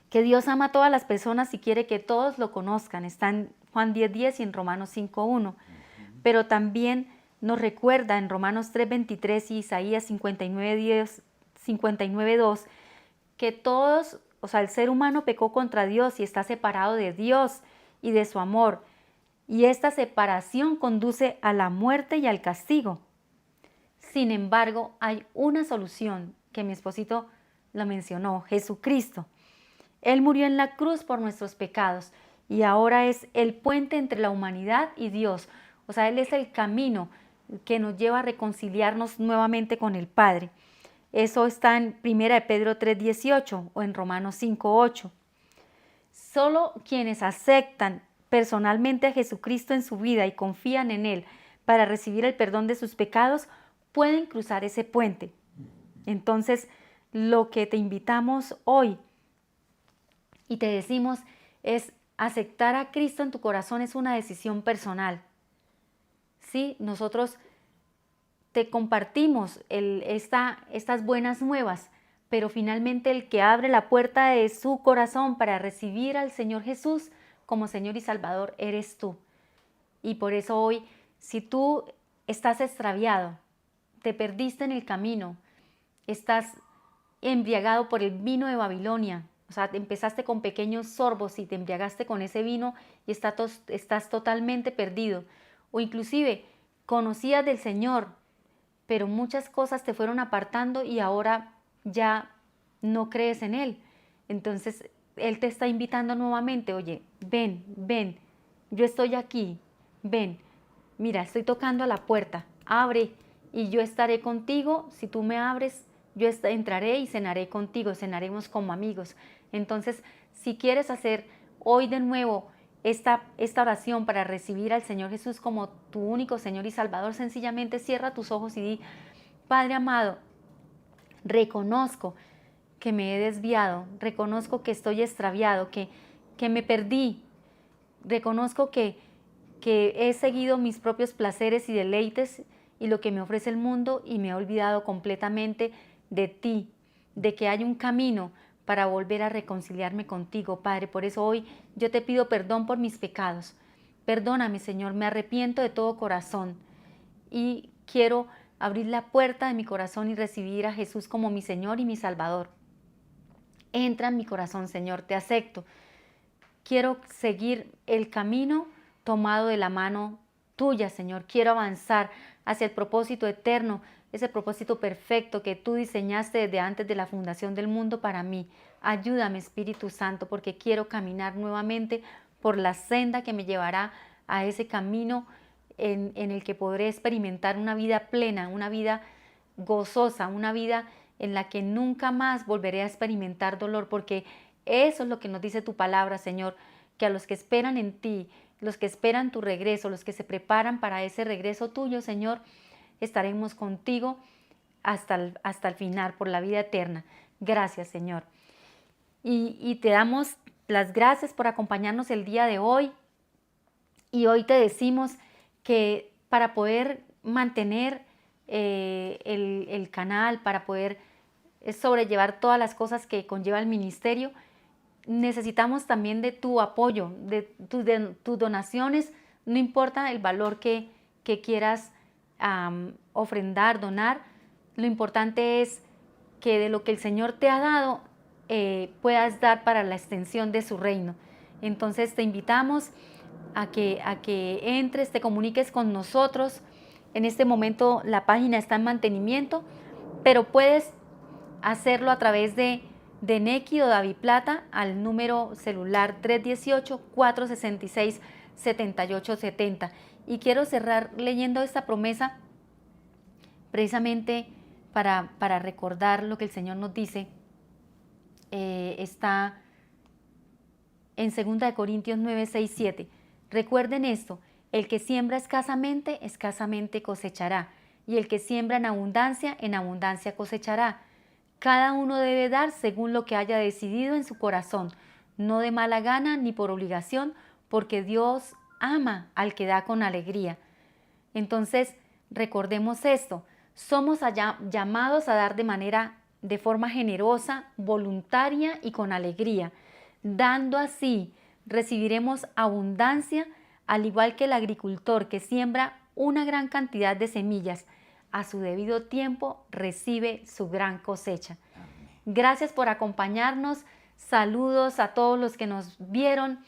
que Dios ama a todas las personas y quiere que todos lo conozcan. Está en Juan 10:10 y en Romanos 5:1. Pero también nos recuerda en Romanos 3:23 y Isaías 59:2 que todos, o sea, el ser humano pecó contra Dios y está separado de Dios y de su amor. Y esta separación conduce a la muerte y al castigo. Sin embargo, hay una solución que mi esposito lo mencionó, Jesucristo. Él murió en la cruz por nuestros pecados y ahora es el puente entre la humanidad y Dios. O sea, Él es el camino que nos lleva a reconciliarnos nuevamente con el Padre. Eso está en 1 de Pedro 3:18 o en Romanos 5:8. Solo quienes aceptan personalmente a Jesucristo en su vida y confían en Él para recibir el perdón de sus pecados pueden cruzar ese puente. Entonces, lo que te invitamos hoy y te decimos es aceptar a Cristo en tu corazón es una decisión personal. Sí, nosotros te compartimos estas buenas nuevas, pero finalmente el que abre la puerta de su corazón para recibir al Señor Jesús como Señor y Salvador eres tú. Y por eso hoy, si tú estás extraviado, te perdiste en el camino, estás embriagado por el vino de Babilonia, o sea, empezaste con pequeños sorbos y te embriagaste con ese vino y estás totalmente perdido. O inclusive conocías del Señor, pero muchas cosas te fueron apartando y ahora ya no crees en Él. Entonces, Él te está invitando nuevamente, oye, ven, ven, yo estoy aquí, ven, mira, estoy tocando a la puerta, abre y yo estaré contigo. Si tú me abres, yo entraré y cenaré contigo, cenaremos como amigos. Entonces, si quieres hacer hoy de nuevo esta oración para recibir al Señor Jesús como tu único Señor y Salvador, sencillamente cierra tus ojos y di: Padre amado, reconozco que me he desviado, reconozco que estoy extraviado, que me perdí, reconozco que he seguido mis propios placeres y deleites y lo que me ofrece el mundo y me he olvidado completamente de ti, de que hay un camino para volver a reconciliarme contigo, Padre. Por eso hoy yo te pido perdón por mis pecados. Perdóname, Señor, me arrepiento de todo corazón y quiero abrir la puerta de mi corazón y recibir a Jesús como mi Señor y mi Salvador. Entra en mi corazón, Señor, te acepto. Quiero seguir el camino tomado de la mano tuya, Señor. Quiero avanzar hacia el propósito eterno, ese propósito perfecto que tú diseñaste desde antes de la fundación del mundo para mí. Ayúdame, Espíritu Santo, porque quiero caminar nuevamente por la senda que me llevará a ese camino en el que podré experimentar una vida plena, una vida gozosa, una vida en la que nunca más volveré a experimentar dolor, porque eso es lo que nos dice tu palabra, Señor, que a los que esperan en ti, los que esperan tu regreso, los que se preparan para ese regreso tuyo, Señor, estaremos contigo hasta el final, por la vida eterna. Gracias, Señor. Y te damos las gracias por acompañarnos el día de hoy. Y hoy te decimos que para poder mantener el canal, para poder sobrellevar todas las cosas que conlleva el ministerio, necesitamos también de tu apoyo, de tus donaciones. No importa el valor que quieras ofrendar, donar, lo importante es que de lo que el Señor te ha dado puedas dar para la extensión de su reino. Entonces te invitamos a que entres, te comuniques con nosotros. En este momento la página está en mantenimiento, pero puedes hacerlo a través de Nequi o DaviPlata al número celular 318-466-7870. Y quiero cerrar leyendo esta promesa precisamente para recordar lo que el Señor nos dice. Está en 2 Corintios 9, 6, 7. Recuerden esto: el que siembra escasamente, escasamente cosechará, y el que siembra en abundancia cosechará. Cada uno debe dar según lo que haya decidido en su corazón, no de mala gana ni por obligación, porque Dios ama al que da con alegría. Entonces, recordemos esto: somos llamados a dar de forma generosa, voluntaria y con alegría. Dando así, recibiremos abundancia, al igual que el agricultor que siembra una gran cantidad de semillas. A su debido tiempo recibe su gran cosecha. Gracias por acompañarnos. Saludos a todos los que nos vieron.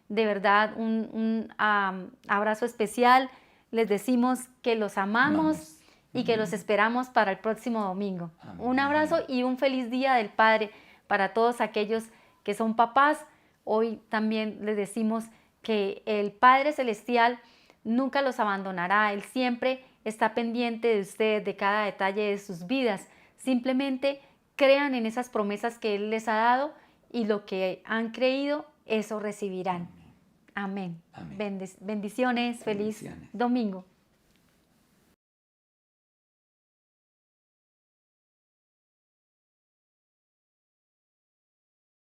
De verdad, un abrazo especial. Les decimos que los amamos y que los esperamos para el próximo domingo. Un abrazo y un feliz Día del Padre para todos aquellos que son papás. Hoy también les decimos que el Padre Celestial nunca los abandonará. Él siempre está pendiente de ustedes, de cada detalle de sus vidas. Simplemente crean en esas promesas que Él les ha dado y lo que han creído, eso recibirán. Amén. Amén. Bendiciones. Feliz Bendiciones. domingo.